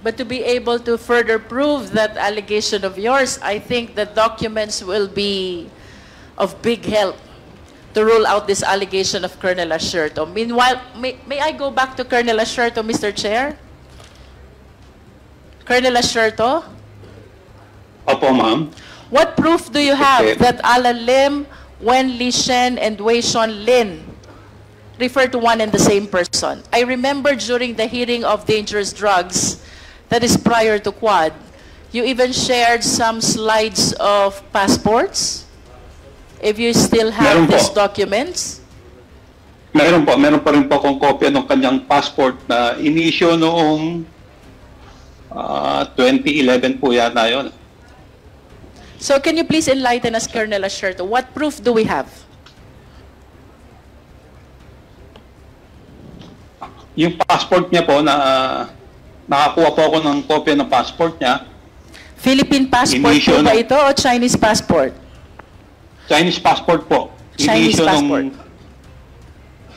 But to be able to further prove that allegation of yours, I think the documents will be of big help to rule out this allegation of Colonel Asherto. Meanwhile, may I go back to Colonel Asherto, Mr. Chair? Colonel Asherto? Opo, ma'am. What proof do you have Okay. that Alan Lim, Wen Li Shen, and Wei Shon Lin refer to one and the same person? I remember during the hearing of dangerous drugs, that is prior to Quad, you even shared some slides of passports. If you still have Meron po. these documents. Meron pa rin po akong kopya ng kanyang passport na ini-issue noong 2011 po yata yun. So can you please enlighten us, Colonel Asherto, what proof do we have? yung passport niya po, nakakuha po ako ng kopya ng passport niya. Philippine passport Inisyo po ba ng- ito o Chinese passport? Chinese passport po. Chinese Inisyo passport. nung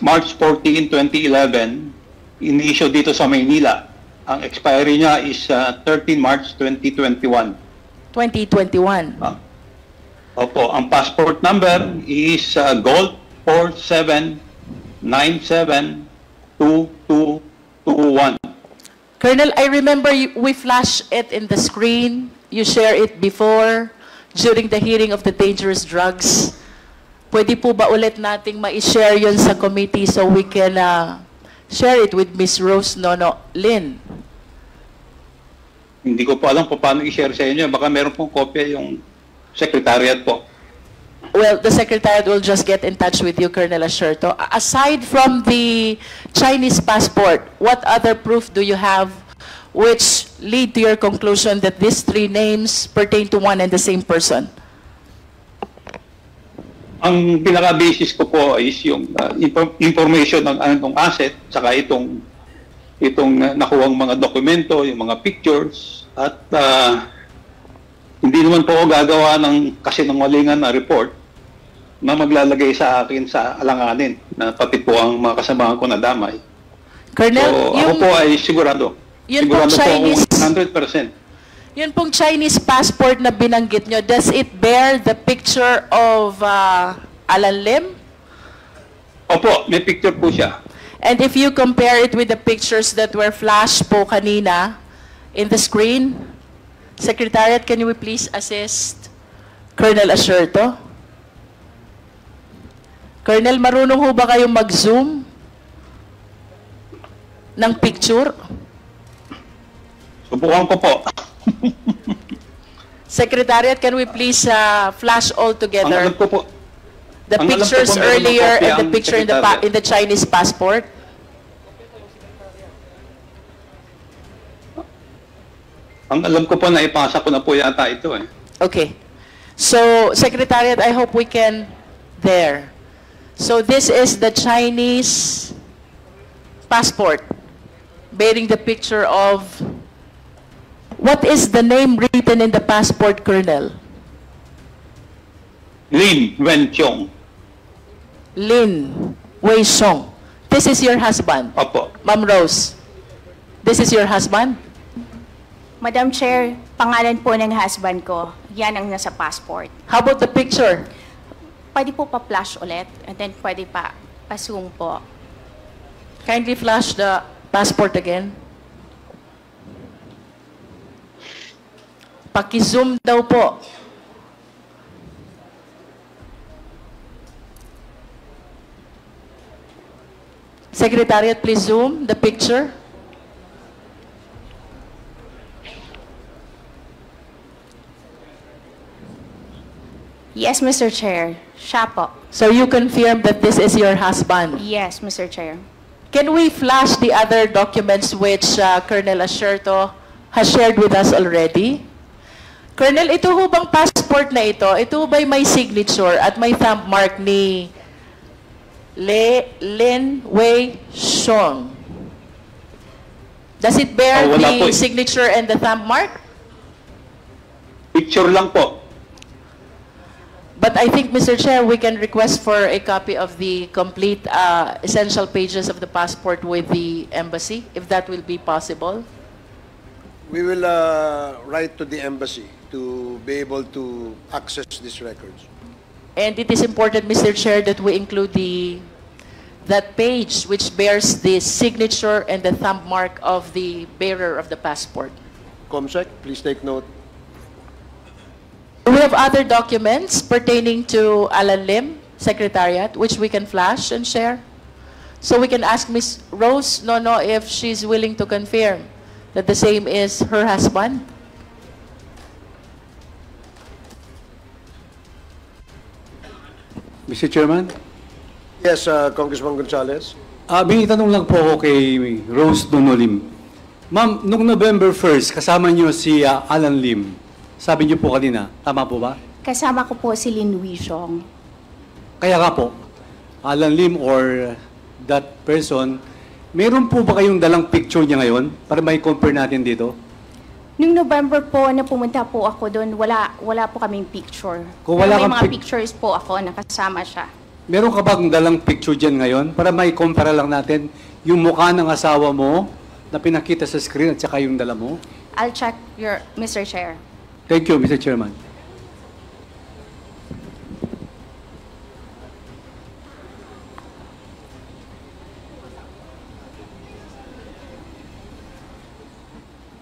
March 14, 2011, inisyo dito sa Maynila. Ang expiry niya is 13 March 2021. 2021. Opo, ang passport number is Gold 47972221. Colonel, I remember we flash it in the screen. You share it before, during the hearing of the dangerous drugs. Pwede po ba ulit nating ma-share yun sa committee so we can share it with Ms. Rose Nono Lin? Hindi ko po alam kung paano i-share sa inyo. Baka meron pong kopya yung secretariat po. Well, the Secretariat will just get in touch with you, Colonel Asherto. Aside from the Chinese passport, what other proof do you have which lead to your conclusion that these three names pertain to one and the same person? Ang pinaka-basis ko po is yung information ng anong asset, saka itong nakuwang mga dokumento, yung mga pictures, at hindi naman po ako gagawa ng kasinungalingan na report na maglalagay sa akin sa alanganin na pati po ang mga kasamahan ko na damay. Colonel, So ako po ay sigurado. Yun pong Sigurado Chinese- po ako 100%. Yun pong Chinese passport na binanggit nyo, does it bear the picture of Alan Lim? Opo, may picture po siya. And if you compare it with the pictures that were flashed po kanina in the screen, Secretariat, can you please assist Colonel Asherto? Colonel, marunong ho ba kayong mag-zoom ng picture? Subukan ko po. Secretariat, can we please flash all Ang together alam ko po, the ang alam ko pictures po, meron ng earlier kopya and the ang picture in Secretariat. the Chinese passport? ang alam ko po na ipasa ko na po yata ito eh. Okay. So, Secretariat, I hope we can there. So, this is the Chinese passport bearing the picture of... What is the name written in the passport, Colonel? Lin Wenqiong. Lin Wei Song. This is your husband, Opo. Ma'am Rose. This is your husband? Madam Chair, pangalan po ng husband ko, yan ang nasa passport. How about the picture? Pwede po pa-flash ulit, and then pwede pa pa-zoom po. Kindly flash the passport again. Paki-zoom daw po. Secretariat, please zoom the picture. Yes, Mr. Chair. Siya po. So you confirm that this is your husband. Yes, Mr. Chair. Can we flash the other documents which Colonel Asherto has shared with us already? Colonel, ito ho bang passport na ito ba'y may signature at may thumb mark ni Lin Wei Song? Does it bear wala po the eh. signature and the thumb mark? Picture lang po. But I think, Mr. Chair, we can request for a copy of the complete essential pages of the passport with the embassy, if that will be possible. We will write to the embassy to be able to access these records. And it is important, Mr. Chair, that we include that page which bears the signature and the thumb mark of the bearer of the passport. Comsec, please take note. Do we have other documents pertaining to Alan Lim, Secretariat, which we can flash and share? So we can ask Ms. Rose Nono if she's willing to confirm that the same is her husband. Mr. Chairman, Yes, Congressman Gonzales. may tanong lang po ako kay Rose Donolim. Ma'am, noong November 1st, kasama niyo si Alan Lim. Sabi niyo po kanina, tama po ba? Kasama ko po si Lin Wei Song. Kaya nga po, Alan Lim or that person Meron po ba kayong dalang picture niya ngayon para may compare natin dito? Nung November po na pumunta po ako doon, wala po kaming picture. Kung wala Pero may kang mga pictures po ako, nakasama siya. Meron ka bang dalang picture dyan ngayon para may compare lang natin yung mukha ng asawa mo na pinakita sa screen at saka yung dala mo? I'll check Mr. Chair. Thank you, Mr. Chairman.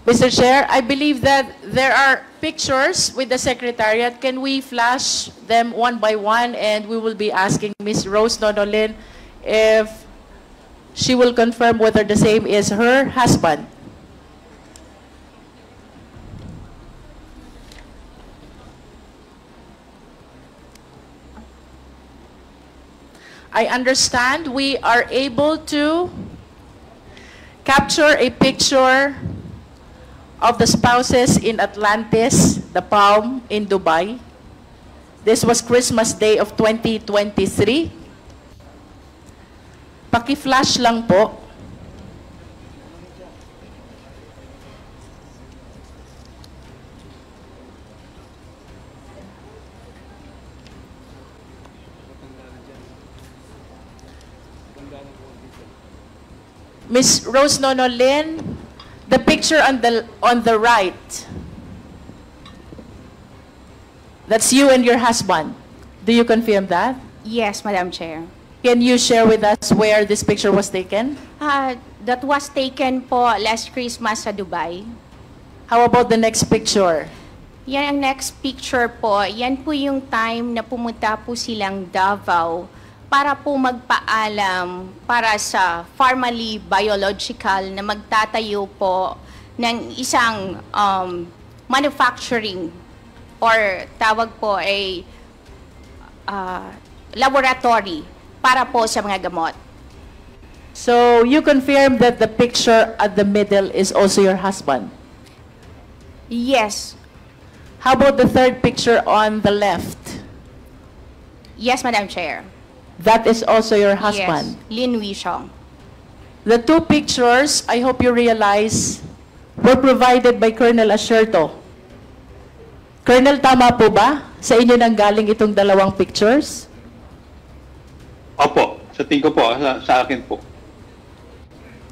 Mr. Chair, I believe that there are pictures with the Secretariat. Can we flash them one by one? And we will be asking Ms. Rose Nonolin if she will confirm whether the same is her husband. I understand we are able to capture a picture of the spouses in Atlantis, the Palm in Dubai. This was Christmas Day of 2023. Paki-flash lang po. Ms. Rose Nonolin, the picture on the right, that's you and your husband. Do you confirm that? Yes, Madam Chair. Can you share with us where this picture was taken? That was taken po last Christmas sa Dubai. How about the next picture? Yan ang next picture po. Yan po yung time na pumunta po silang Davao para po magpaalam para sa Pharmaly Biological na magtatayo po ng isang manufacturing or tawag po ay laboratory para po sa mga gamot. So you confirm that the picture at the middle is also your husband? Yes. How about the third picture on the left? Yes, Madam Chair. That is also your husband? Yes, Lin Wishong. The two pictures, I hope you realize, were provided by Colonel Asherto. Colonel, tama po ba? Sa inyo nang galing itong dalawang pictures? Opo, sa tingin ko po, sa akin po.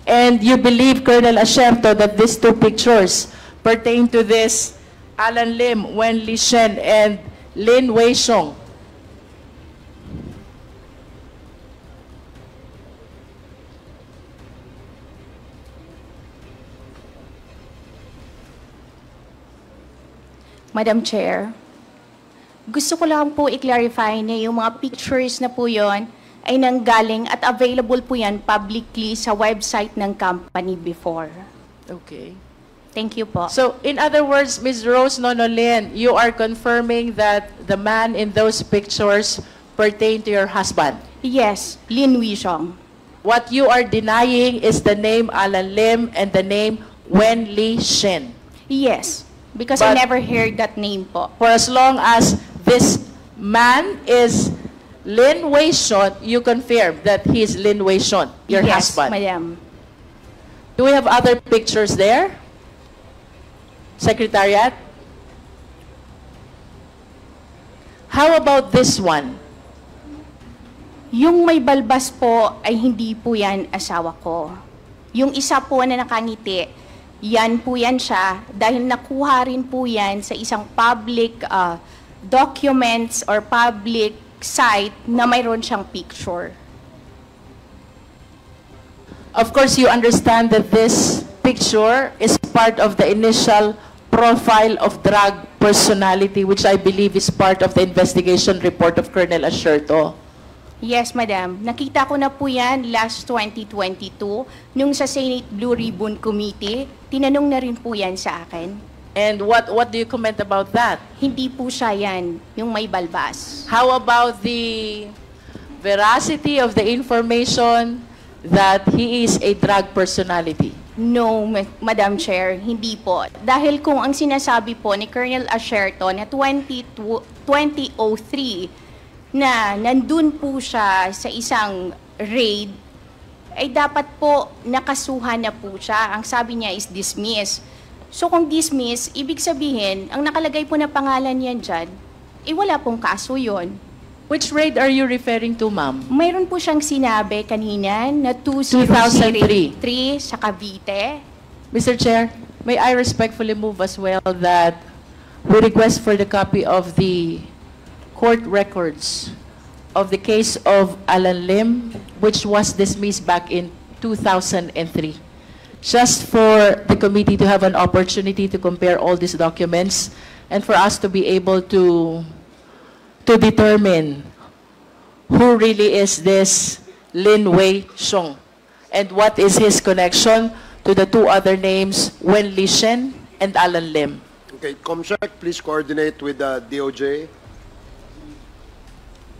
And you believe, Colonel Asherto, that these two pictures pertain to this Alan Lim, Wen Li Shen, and Lin Wei Xiong? Madam Chair, gusto ko lang po i-clarify na yung mga pictures na po yon ay nanggaling at available po yan publicly sa website ng company before. Okay. Thank you po. So, in other words, Ms. Rose Nonolin, you are confirming that the man in those pictures pertain to your husband? Yes, Lin Wishong. What you are denying is the name Alan Lim and the name Wen Li Shen. Yes, because But- I never heard that name po. For as long as this man is Lin Wei Xiong, you confirm that he is Lin Wei Xiong, your yes, husband. Madam. Do we have other pictures there? Secretariat? How about this one? Yung may balbas po ay hindi po yan asawa ko. Yung isa po na nakangiti, yan po yan siya dahil nakuha rin po yan sa isang public documents or public site na mayroon siyang picture. Of course, you understand that this picture is part of the initial profile of drug personality, which I believe is part of the investigation report of Colonel Asherto. Yes, Madam. Nakita ko na po yan last 2022 nung sa Senate Blue Ribbon Committee. Tinanong na rin po yan sa akin. And what do you comment about that? Hindi po siya yan, yung may balbas. How about the veracity of the information that he is a drug personality? No, Madam Chair, hindi po. Dahil kung ang sinasabi po ni Colonel Asherto na 2003 na nandun po siya sa isang raid, ay dapat po nakasuhan na po siya. Ang sabi niya is dismiss. So kung dismiss, ibig sabihin, ang nakalagay po na pangalan niyan dyan, wala pong kaso yun. Which raid are you referring to, ma'am? Mayroon po siyang sinabi kanina na 2003 sa Cavite. Mr. Chair, may I respectfully move as well that we request for the copy of the court records of the case of Alan Lim, which was dismissed back in 2003. Just for the committee to have an opportunity to compare all these documents and for us to be able to determine who really is this Lin Wei Xiong and what is his connection to the two other names, Wen Lishen and Alan Lim. Okay, COMSEC, please coordinate with the DOJ.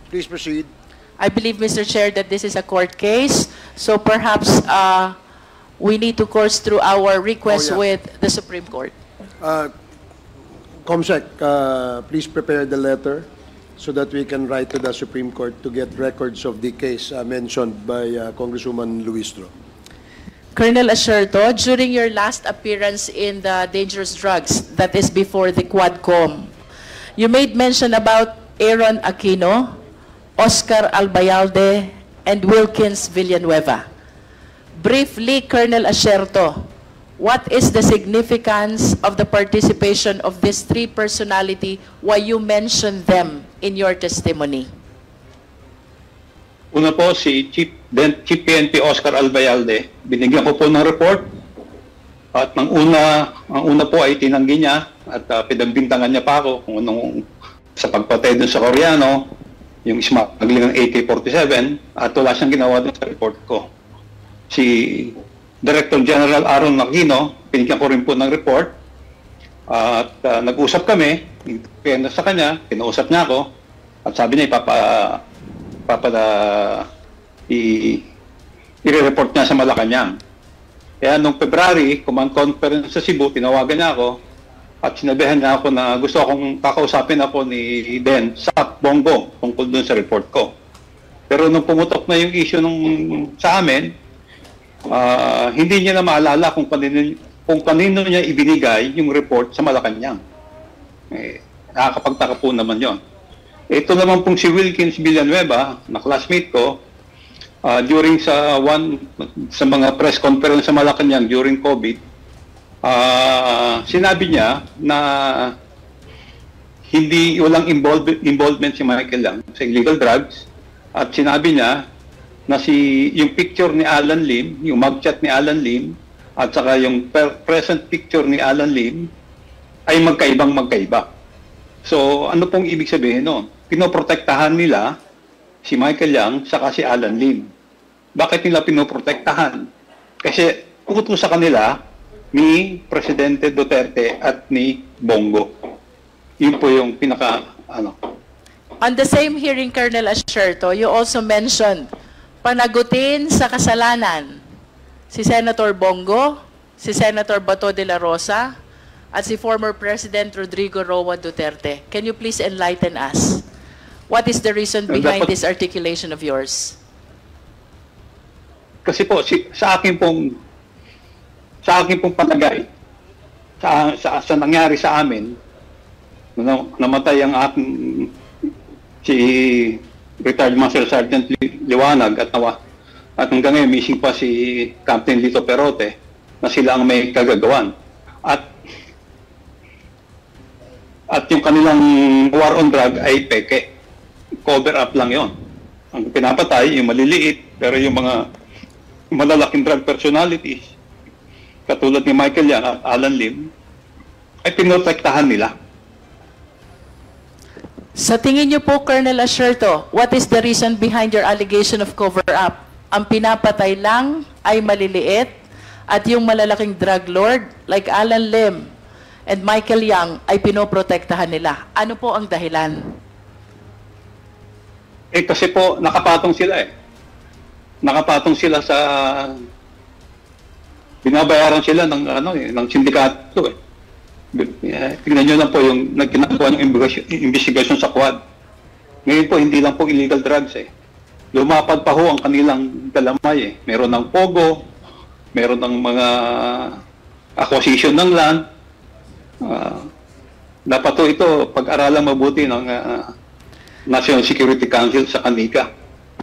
Please proceed. I believe, Mr. Chair, that this is a court case, so perhaps we need to course through our request with the Supreme Court. COMSEC, please prepare the letter so that we can write to the Supreme Court to get records of the case mentioned by Congresswoman Luistro. Colonel Asherto, during your last appearance in the dangerous drugs, that is before the Quadcom, you made mention about Aaron Aquino, Oscar Albayalde, and Wilkins Villanueva. Briefly, Colonel Asherto, what is the significance of the participation of these three personalities? Why you mentioned them in your testimony? Una po, si Chief PNP Oscar Albayalde, binigyan ko po ng report at ang una po ay tinanggi niya at pinagbintangan niya pa ako kung anong sa pagpatay dun sa Koreano, yung smuggling ng AK-47 at wala siyang ginawa dun sa report ko. Si Director General Aaron Aquino, binigyan ko rin po ng report at nag-usap kami, sa kanya, kinausap niya ako at sabi niya i-report niya sa Malacanang. Kaya nung February, command conference sa Cebu, tinawagan niya ako at sinabihan niya ako na gusto akong kakausapin ako ni Den sa Bongo tungkol dun sa report ko. Pero nung pumutok na yung issue sa amin, hindi niya na maalala kung kanino niya ibinigay yung report sa Malacanang. Nakakapagtaka po naman yon. Ito naman pong si Wilkins Villanueva, na classmate ko, during sa mga press conference sa Malacanang during COVID, sinabi niya na walang involvement si Michael Yang sa illegal drugs at sinabi niya na yung picture ni Alan Lim, yung mugshot ni Alan Lim at saka yung present picture ni Alan Lim ay magkaiba. So ano pong ibig sabihin noon? Pinoprotektahan nila si Michael Yang saka si Alan Lim. Bakit nila pinoprotektahan? Kasi utos sa kanila ni Presidente Duterte at ni Bongo. Yun po yung On the same hearing, Colonel Asherto, you also mentioned panagutin sa kasalanan si Senator Bongo, si Senator Bato de la Rosa, at si former President Rodrigo Roa Duterte. Can you please enlighten us? What is the reason behind this articulation of yours? Kasi po, sa akin pong palagay, sa nangyari sa amin, namatay ang si retired Master Sergeant Liwanag at hanggang ngayon missing pa si Captain Lito Perote na sila ang may kagagawan. At yung kanilang war on drug ay peke. Cover up lang yon. Ang pinapatay, yung maliliit, pero yung mga malalaking drug personalities, katulad ni Michael Yang at Alan Lim, ay pinotektahan nila. Sa tingin niyo po, Colonel Asherto, what is the reason behind your allegation of cover-up? Ang pinapatay lang ay maliliit at yung malalaking drug lord like Alan Lim and Michael Yang ay pinoprotektahan nila. Ano po ang dahilan? Kasi po, nakapatong sila eh. Nakapatong sila sa... Binabayaran sila ng sindikato eh. Tingnan nyo lang po yung nagkinagawa ng investigasyon sa Quad. Ngayon po, hindi lang po illegal drugs eh. lumapad pa ho ang kanilang galamay. Meron ng pogo, meron ng mga acquisition ng land. Dapat ho ito pag-aralan mabuti ng National Security Council sa Kanika.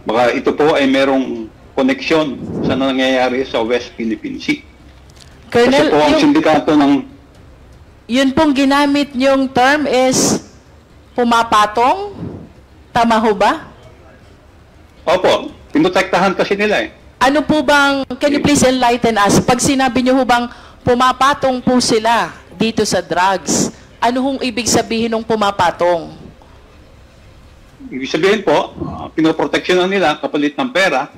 Baka ito po ay merong koneksyon sa nangyayari sa West Philippine Sea. Kasi Colonel, po ang sindikato ng... Yun pong ginamit niyong term is pumapatong? Tama ho ba? Opo, pinotektahan kasi nila eh. Ano po bang, can you please enlighten us? Pag sinabi niyo ho bang pumapatong po sila dito sa drugs, ano hong ibig sabihin ng pumapatong? Ibig sabihin po, pinoproteksyonan nila kapalit ng pera.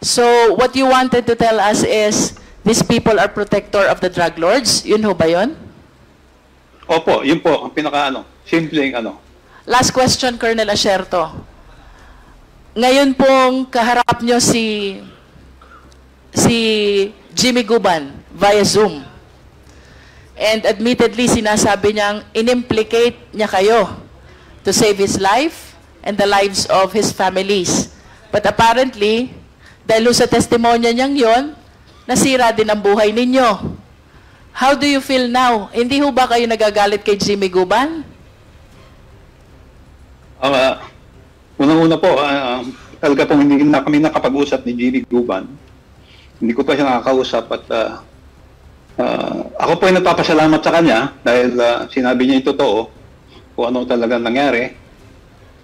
So, what you wanted to tell us is, these people are protector of the drug lords? Yun ho ba yun? Opo, yun po ang simpleng Last question, Colonel Asierto. Ngayon pong kaharap nyo si Jimmy Guban via Zoom. And admittedly, sinasabi niyang inimplicate niya kayo to save his life and the lives of his families. But apparently, dahil sa testimonya niyang yon, nasira din ang buhay ninyo. How do you feel now? Hindi ho ba kayo nagagalit kay Jimmy Guban? Unang-una po, talaga pong hindi na kami nakapag-usap ni Jimmy Guban. Hindi ko pa siya nakakausap at ako po ay nagpapasalamat sa kanya dahil sinabi niya yung totoo kung ano talaga nangyari.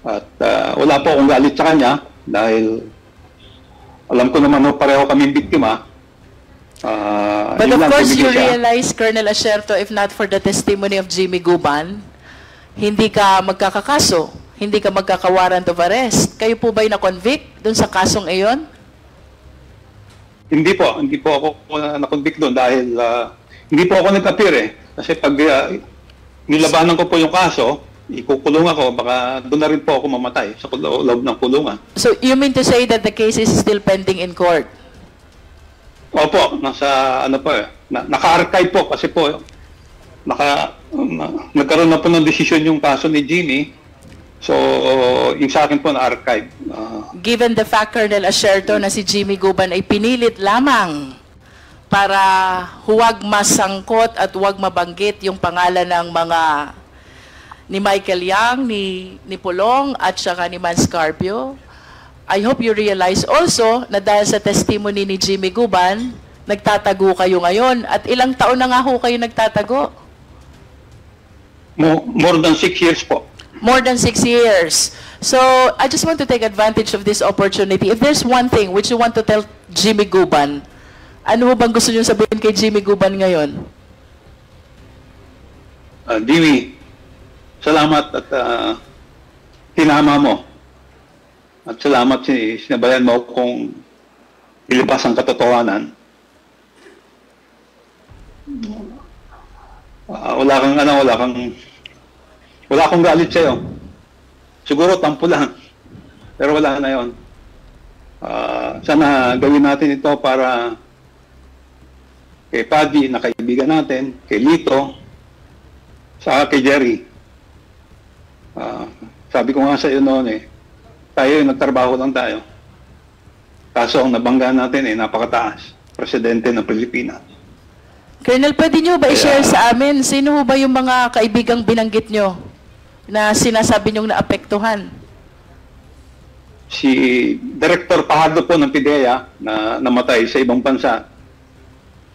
At wala po akong galit sa kanya dahil alam ko naman pareho kaming biktima. But of course, you realize, Colonel Asierto, if not for the testimony of Jimmy Guban, hindi ka magkakakaso, hindi ka magkaka-warrant of arrest. Kayo po ba'y na-convict dun sa kasong iyon? Hindi po ako na-convict doon dahil hindi po ako nag-appear eh. Kasi pag nilabanan ko po yung kaso, ikukulong ako, baka doon na rin po ako mamatay sa loob ng kulungan. So, you mean to say that the case is still pending in court? Opo, nasa naka-archive po kasi po nagkaroon na po ng desisyon yung kaso ni Jimmy. So, yung sa akin po na-archive. Given the fact, Colonel Asierto, na si Jimmy Guban ay pinilit lamang para huwag masangkot at huwag mabanggit yung pangalan ng mga ni Michael Yang, ni Pulong, at saka ni Man Scarpio, I hope you realize also na dahil sa testimony ni Jimmy Guban, nagtatago kayo ngayon. At ilang taon na nga ho kayo nagtatago? More than 6 years po. More than 6 years. So, I just want to take advantage of this opportunity. If there's one thing which you want to tell Jimmy Guban, ano ho bang gusto niyo sabihin kay Jimmy Guban ngayon? Jimmy, salamat at tinama mo. At salamat sinabayan mo kung ilipas ang katotohanan. Wala akong galit sa'yo. Siguro tampo lang. Pero wala na yon. Sana gawin natin ito para kay Paddy na kaibigan natin, kay Lito, saka kay Jerry. Sabi ko nga sa iyo noon tayo nagtrabaho lang tayo. Kaso ang nabangga natin napakataas. Presidente ng Pilipinas. Colonel, pwede nyo ba i-share sa amin, sino ho ba yung mga kaibigang binanggit nyo na sinasabi nyong naapektuhan? Si Director Pajardo po ng PIDEA na namatay sa ibang bansa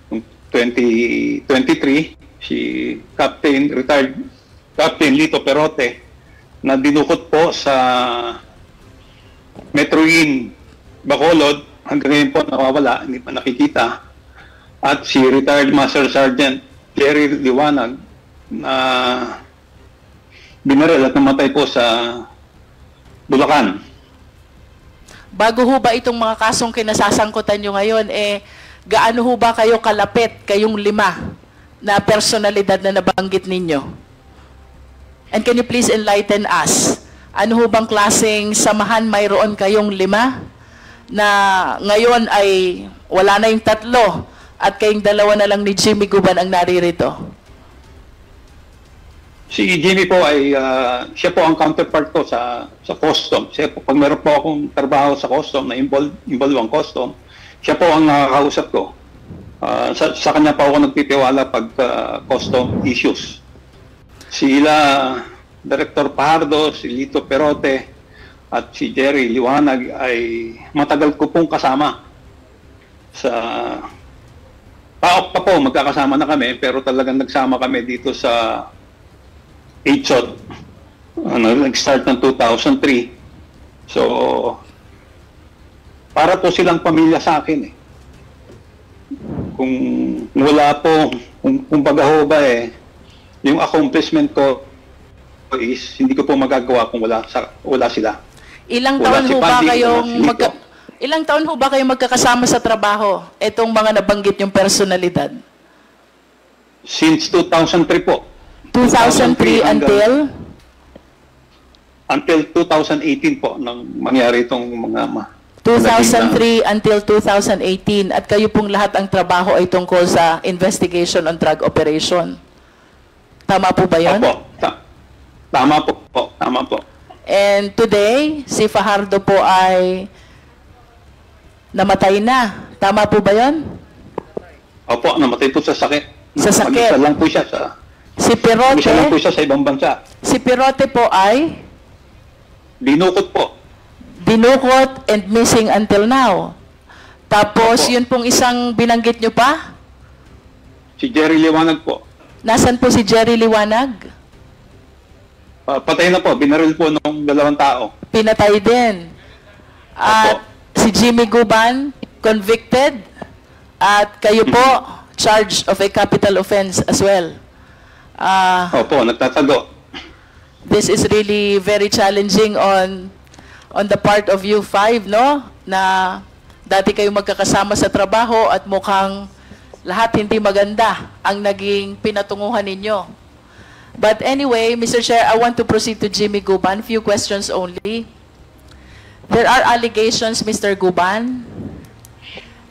noong 2023, si retired Captain Lito Perote na dinukot po sa Metro Inn, Bacolod, hanggang ngayon po nawawala, hindi pa nakikita. At si retired Master Sergeant Jerry Liwanag na binaril at namatay po sa Bulacan. Bago ho ba itong mga kasong kinasasangkutan nyo ngayon, gaano ho ba kayo kalapit, kayong 5 na personalidad na nabanggit ninyo? And can you please enlighten us? Ano ho bang klaseng samahan mayroon kayong 5 na ngayon ay wala na yung 3 at kayong 2 na lang ni Jimmy Guban ang naririto? Si Jimmy po ay, siya po ang counterpart ko sa custom. Siya po, pag meron po akong trabaho sa custom na involve ang custom, siya po ang nakakausap ko. Sa kanya pa ako nagtitiwala pag custom issues. Sila, Director Pajardo, si Lito Perote, at si Jerry Liwanag ay matagal ko pong kasama sa PAOK pa po, magkakasama na kami, pero talagang nagsama kami dito sa HOT. Nag-start ng 2003. So, para po silang pamilya sa akin eh. Kung wala po, kung baga ho ba eh, yung accomplishment ko is hindi ko po magagawa kung wala sila. Ilang Wala taon si ho ba Pandi, kayong wala si Lito. Ilang taon ho ba kayong magkakasama sa trabaho? Itong mga nabanggit yung personalidad. Since 2003 po. 2003 until? Until 2018 po nang mangyari itong mga 2003 until 2018. At kayo pong lahat ang trabaho ay tungkol sa investigation on drug operation. Tama po ba yun? Opo. Tama po. And today, si Fajardo po ay namatay na. Tama po ba yun? Opo, namatay po sa sakit. Sa sakit. Mag-isa lang po siya sa... Si Perote, Mag-isa lang po siya sa ibang bansa. si Perote po ay Dinukot po. dinukot and missing until now. Tapos, Opo. yun pong isang binanggit nyo pa? Si Jerry Liwanag po. Nasaan po si Jerry Liwanag? Patay na po. Binaril po ng 2 tao. Pinatay din. At si Jimmy Guban, convicted. At kayo po, charged of a capital offense as well. Opo, nagtatago. This is really very challenging on the part of you 5, no? Na dati kayo magkakasama sa trabaho at mukhang lahat hindi maganda ang naging pinatunguhan ninyo. But anyway, Mr. Chair, I want to proceed to Jimmy Guban. Few questions only. There are allegations, Mr. Guban,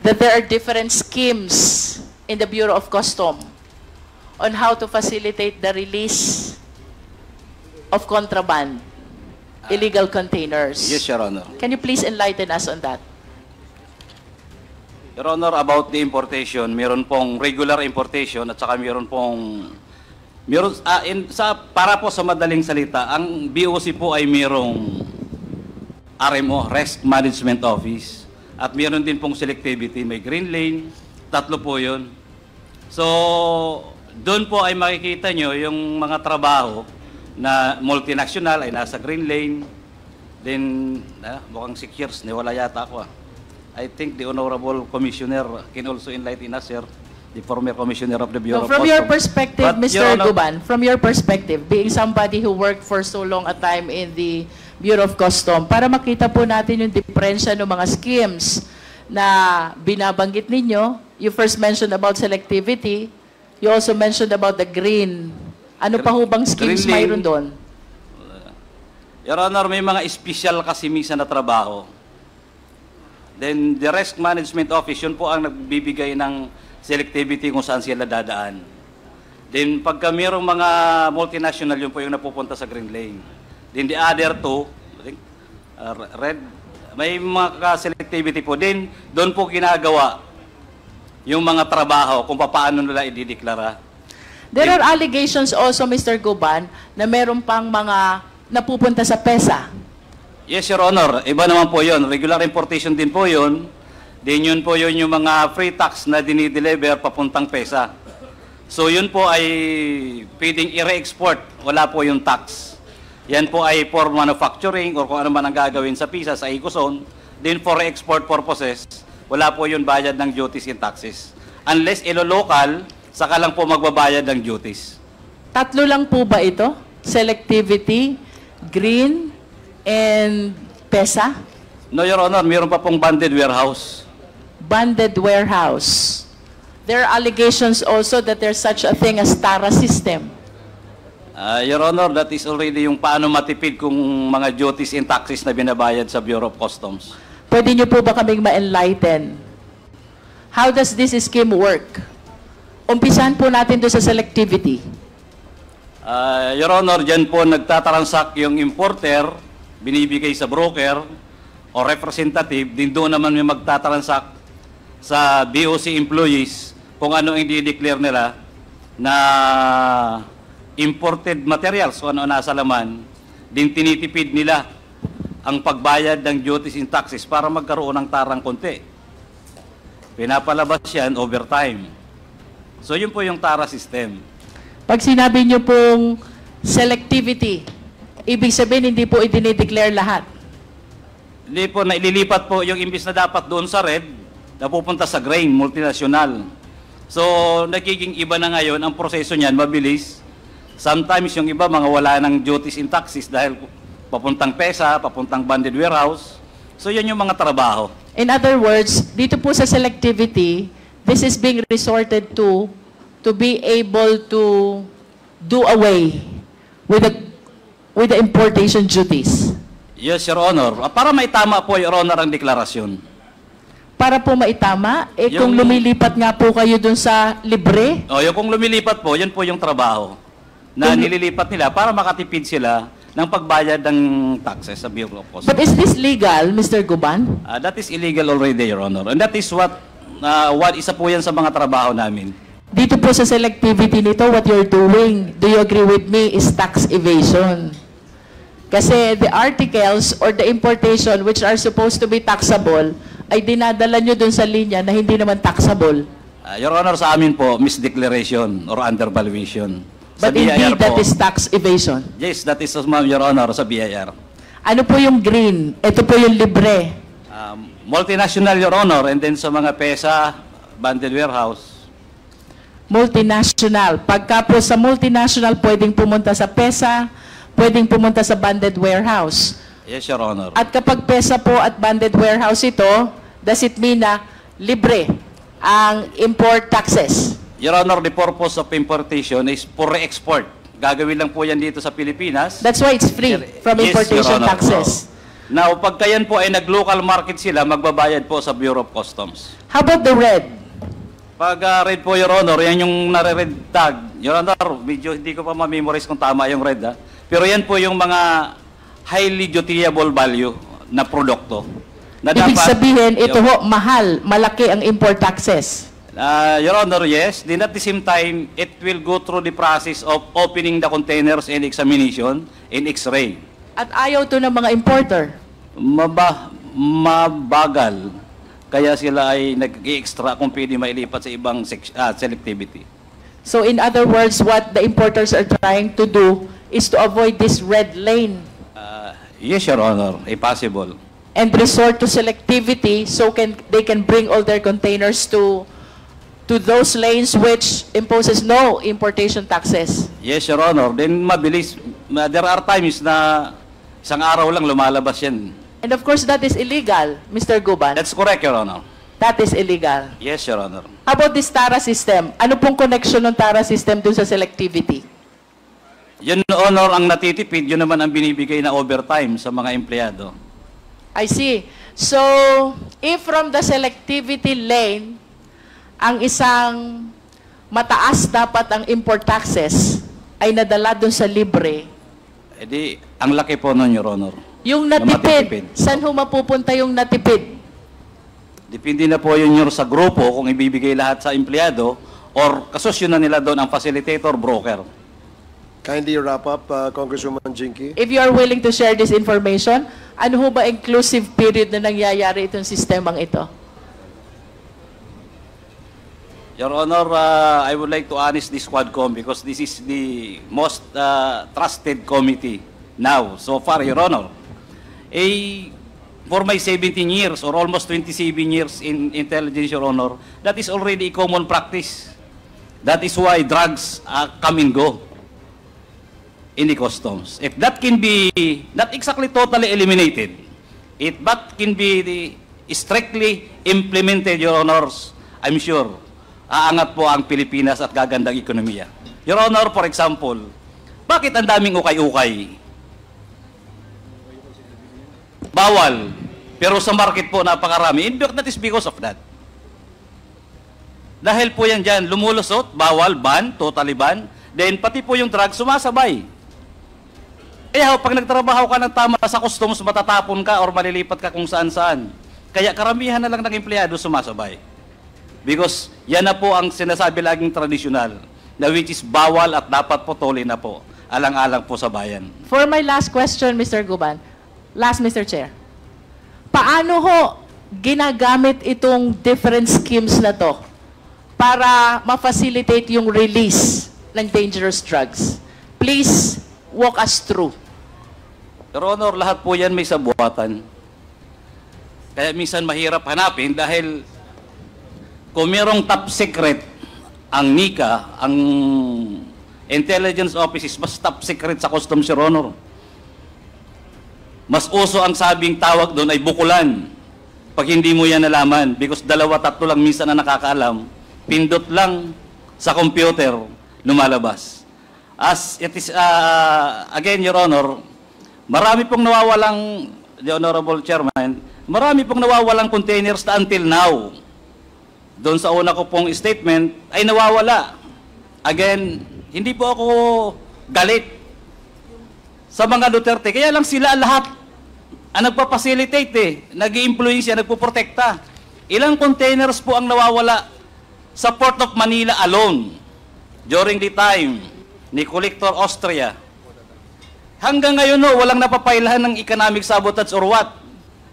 that there are different schemes in the Bureau of Custom on how to facilitate the release of contraband, illegal containers. Yes, Your Honor. Can you please enlighten us on that? Your Honor, about the importation, meron pong regular importation at saka para po sa madaling salita, ang BOC po ay merong RMO, Risk Management Office, at meron din pong selectivity, may green lane, 3 po yun. So, doon po ay makikita nyo yung mga trabaho na multinational ay nasa green lane. Then, mukhang 6 years, wala yata ako. I think the Honorable Commissioner can also enlighten us, sir, the former Commissioner of the Bureau of From Customs. your perspective, But, Mr. Your Honor, Guban, from your perspective, being somebody who worked for so long a time in the Bureau of Customs, para makita po natin yung diferensya ng mga schemes na binabanggit ninyo, you first mentioned about selectivity, you also mentioned about the green. Ano pa ho bang schemes Green lane. mayroon doon? Your Honor, may mga special kasi minsan na trabaho. Then, the Risk Management Office, yun po ang nagbibigay ng selectivity kung saan sila dadaan. Then, pagka mayroong mga multinational, yun po yung napupunta sa green lane. Then, the other 2, red, may mga selectivity po. Then, doon po ginagawa yung mga trabaho kung paano nila idideklara. There are allegations also, Mr. Guban, na meron pang mga napupunta sa PESA. Yes, Your Honor. Iba naman po yun. Regular importation din po yun. Din yun po yun yung mga free tax na dinideliver papuntang PESA. So yun po ay pwedeng i-re-export. Wala po yung tax. Yan po ay for manufacturing or kung ano man ang gagawin sa PISA, sa Ecozone. Then for export purposes, wala po yun bayad ng duties and taxes. Unless ilo-local, saka lang po magbabayad ng duties. 3 lang po ba ito? Selectivity, green, and PESA? No, Your Honor, mayroon pa pong banded warehouse. Banded warehouse. There are allegations also that there's such a thing as TARA system. Your Honor, that is already yung paano matipid kung mga duties and taxes na binabayad sa Bureau of Customs. Pwede niyo po ba kaming ma-enlighten? How does this scheme work? Umpisahan po natin doon sa selectivity. Your Honor, dyan po nagtatransact yung importer, binibigay sa broker o representative, din doon naman may magtatransact sa BOC employees kung ano yung i-declare nila na imported materials, kung ano nasa laman, din tinitipid nila ang pagbayad ng duties and taxes para magkaroon ng tarang konti. Pinapalabas yan overtime. So yun po yung TARA system. Pag sinabi nyo pong selectivity, ibig sabihin hindi po i-declare lahat. Hindi po, naililipat po yung imbis na dapat doon sa red, napupunta sa grain, multinational. So, nagiging iba na ngayon, ang proseso niyan, mabilis. Sometimes yung iba, mga wala ng duties and taxes dahil papuntang PESA, papuntang banded warehouse. So, yan yung mga trabaho. In other words, dito po sa selectivity, this is being resorted to be able to do away with the importation duties. Yes, Your Honor. Para maitama po, Your Honor, ang deklarasyon. Para po maitama, kung lumilipat nga po kayo dun sa libre, yung kung lumilipat po, yan po yung trabaho na nililipat nila para makatipid sila ng pagbayad ng taxes sa Bureau of Customs. but is this legal, Mr. Guban? That is illegal already, Your Honor. And that is what isa po yan sa mga trabaho namin. Dito po sa selectivity nito, what you're doing, do you agree with me, is tax evasion. Kasi the articles or the importation which are supposed to be taxable, ay dinadala nyo dun sa linya na hindi naman taxable. Your Honor, sa amin po, misdeclaration or undervaluation. But indeed, that is tax evasion. Yes, that is, Your Honor, sa BIR. Ano po yung green? Ito po yung libre. Multinational, Your Honor, and then sa mga PESA, banded warehouse. Multinational. Pagka po sa multinational, pwedeng pumunta sa PESA, pwedeng pumunta sa banded warehouse. Yes, Your Honor. At kapag PESA po at banded warehouse ito, does it mean na libre ang import taxes? Your Honor, the purpose of importation is for re-export. Gagawin lang po yan dito sa Pilipinas. That's why it's free from Yes, importation Your Honor. taxes. Now, pagka yan po ay nag-local market sila, magbabayad po sa Bureau of Customs. How about the red? Pag red po, Your Honor, yan yung nare-red tag. Your Honor, medyo hindi ko pa ma-memorize kung tama yung red, ha? Pero yan po yung mga highly dutiable value na produkto. Na Ibig dapat, sabihin, ito ho, mahal, malaki ang import taxes. Your Honor, yes. Then at the same time, it will go through the process of opening the containers and examination in X-ray. At ayaw to ng mga importer. Mabagal. Kaya sila ay nag-extra kung pwede mailipat sa ibang selectivity. So in other words, what the importers are trying to do is to avoid this red lane Yes, Your Honor, possible. and resort to selectivity so they can bring all their containers to those lanes which imposes no importation taxes. Yes, Your Honor. Then mabilis. There are times na isang araw lang lumalabas yan. And of course, that is illegal, Mr. Guban. That's correct, Your Honor. That is illegal. Yes, Your Honor. How about this TARA system? Ano pong connection ng TARA system dun sa selectivity? Yun, Honor, ang natitipid, yun naman ang binibigay na overtime sa mga empleyado. I see. So, if from the selectivity lane, ang isang mataas dapat ang import taxes ay nadala dun sa libre, Di, ang laki po nun, Your Honor. yung Na natipid, matitipid. saan ho mapupunta yung natipid? Depende na po yun sa grupo kung ibibigay lahat sa empleyado or kasosyo na nila doon ang facilitator, broker. Kindly wrap up, Congresswoman Jinky. If you are willing to share this information, ano ho ba inclusive period na nangyayari itong sistemang ito? Your Honor, I would like to honest this Quadcom because this is the most trusted committee now, so far, Your Honor. For my 17 years or almost 27 years in intelligence, Your Honor, that is already a common practice. That is why drugs come and go in the customs. If that can be not exactly totally eliminated, but can be strictly implemented, Your Honors, I'm sure, aangat po ang Pilipinas at gagandang ekonomiya. Your Honor, for example, bakit ang daming ukay-ukay? Bawal. Pero sa market po napakarami. That is because of that. Dahil po yan dyan, lumulusot, bawal, ban, totally ban. then pati po yung drug sumasabay. Pag nagtrabaho ka ng tama sa customs, matatapon ka or malilipat ka kung saan-saan. Kaya karamihan na lang ng empleyado sumasabay. Because yan na po ang sinasabi laging tradisyonal, na which is bawal at dapat putulin na po, alang-alang po sa bayan. For my last question, Mr. Guban, last, Mr. Chair, paano ho ginagamit itong different schemes na to para ma-facilitate yung release ng dangerous drugs? Please walk us through. Your Honor, lahat po yan may sabuatan. Kaya minsan mahirap hanapin dahil kung mayroong top secret ang NICA, ang intelligence offices, mas top secret sa customs, Your Honor. Mas uso ang sabing tawag doon ay bukulan. Pag hindi mo yan nalaman, because 2-3 lang minsan na nakakaalam, pindot lang sa computer, lumalabas. As it is, again, Your Honor, marami pong nawawalang, the Honorable Chairman, marami pong nawawalang containers na until now. Doon sa una ko pong statement, ay nawawala. Again, hindi po ako galit sa mga Duterte. Kaya lang sila lahat ang nagpa-facilitate nag-i-influence, nagpo-protekta. Ilang containers po ang nawawala sa Port of Manila alone during the time ni Collector Austria. Hanggang ngayon walang napapailahan ng economic sabotage or what?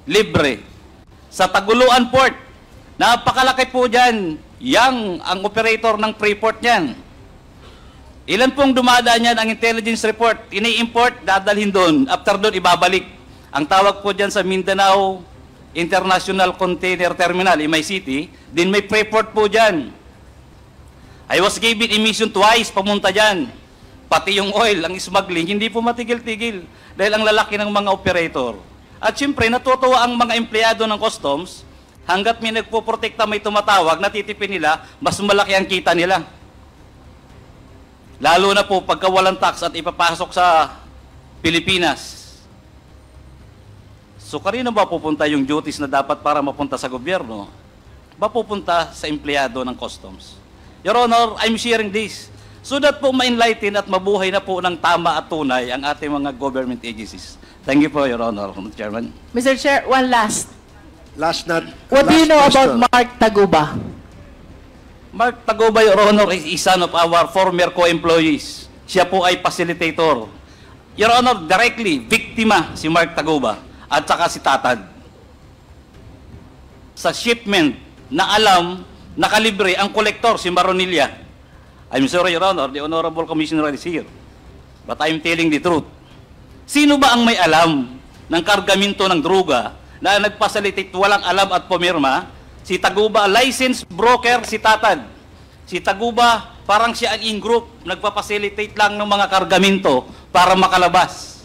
Libre. Sa Taguluan Port, napakalaki po dyan, ang operator ng Freeport niyan. Ilan pong dumadaan yan ang intelligence report, ini-import, dadalhin doon, after doon ibabalik. Ang tawag po dyan sa Mindanao International Container Terminal, MICT, din may Freeport po dyan. I was given emission twice, pamunta dyan. Pati yung oil, ang smuggling, hindi po matigil-tigil dahil ang lalaki ng mga operator. At siyempre, natutuwa ang mga empleyado ng customs, hanggat may nagpoprotekta, may tumatawag, natitipin nila, mas malaki ang kita nila. Lalo na po pagka walang tax at ipapasok sa Pilipinas. So, kanino ba pupunta yung duties na dapat para mapunta sa gobyerno? Ba pupunta sa empleyado ng customs? Your Honor, I'm sharing this so that po ma-enlighten at mabuhay na po ng tama at tunay ang ating mga government agencies. Thank you po, Your Honor, Mr. Chairman. Mr. Chair, one last. What do you know question. about Mark Taguba? Mark Taguba, Your Honor, is son of our former co-employees. Siya po ay facilitator. Your Honor, directly, biktima si Mark Taguba at saka si Tatad. Sa shipment na alam, nakalibre ang kolektor, si Maronilla. I'm sorry, Your Honor, the Honorable Commissioner is here. But I'm telling the truth. Sino ba ang may alam ng kargamento ng droga na nagpasalitate, walang alam at pumirma? Si Taguba, licensed broker, si Tatad. Si Taguba, parang siya ang in-group, nagpapasilitate lang ng mga kargamento para makalabas.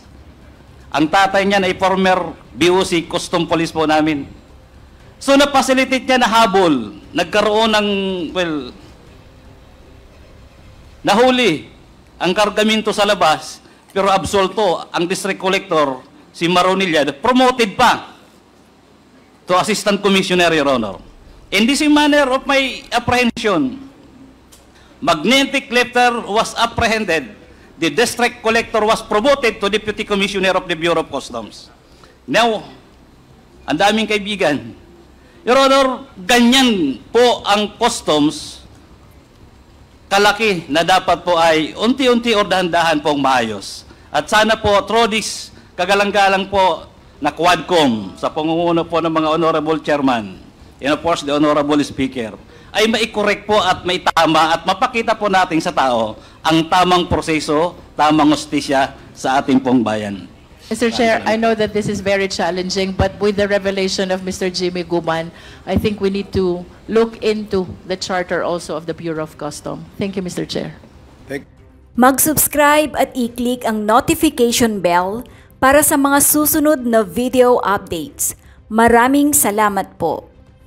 Ang tatay niya ay former BOC, custom police po namin. So, napasilitate niya na habol. Nagkaroon ng, nahuli ang kargamento sa labas, pero absolto ang district collector, si Maronilla, promoted pa to Assistant Commissioner, Your Honor. In this manner of my apprehension, Magnetic Lifter was apprehended. The district collector was promoted to Deputy Commissioner of the Bureau of Customs. Now, ang daming kaibigan. Your Honor, ganyan po ang customs kalaki na dapat po ay unti-unti o dahan-dahan pong maayos. At sana po, through this kagalang-galang po na Quadcom sa pangunguna po ng mga Honorable Chairman and of course the Honorable Speaker, ay mai-correct po at may tama at mapakita po natin sa tao ang tamang proseso, tamang hustisya sa ating pong bayan. Mr. Chair, I know that this is very challenging, but with the revelation of Mr. Jimmy Guman, I think we need to look into the charter also of the Bureau of Customs. Thank you, Mr. Chair. Mag-subscribe at i-click ang notification bell para sa mga susunod na video updates. Maraming salamat po.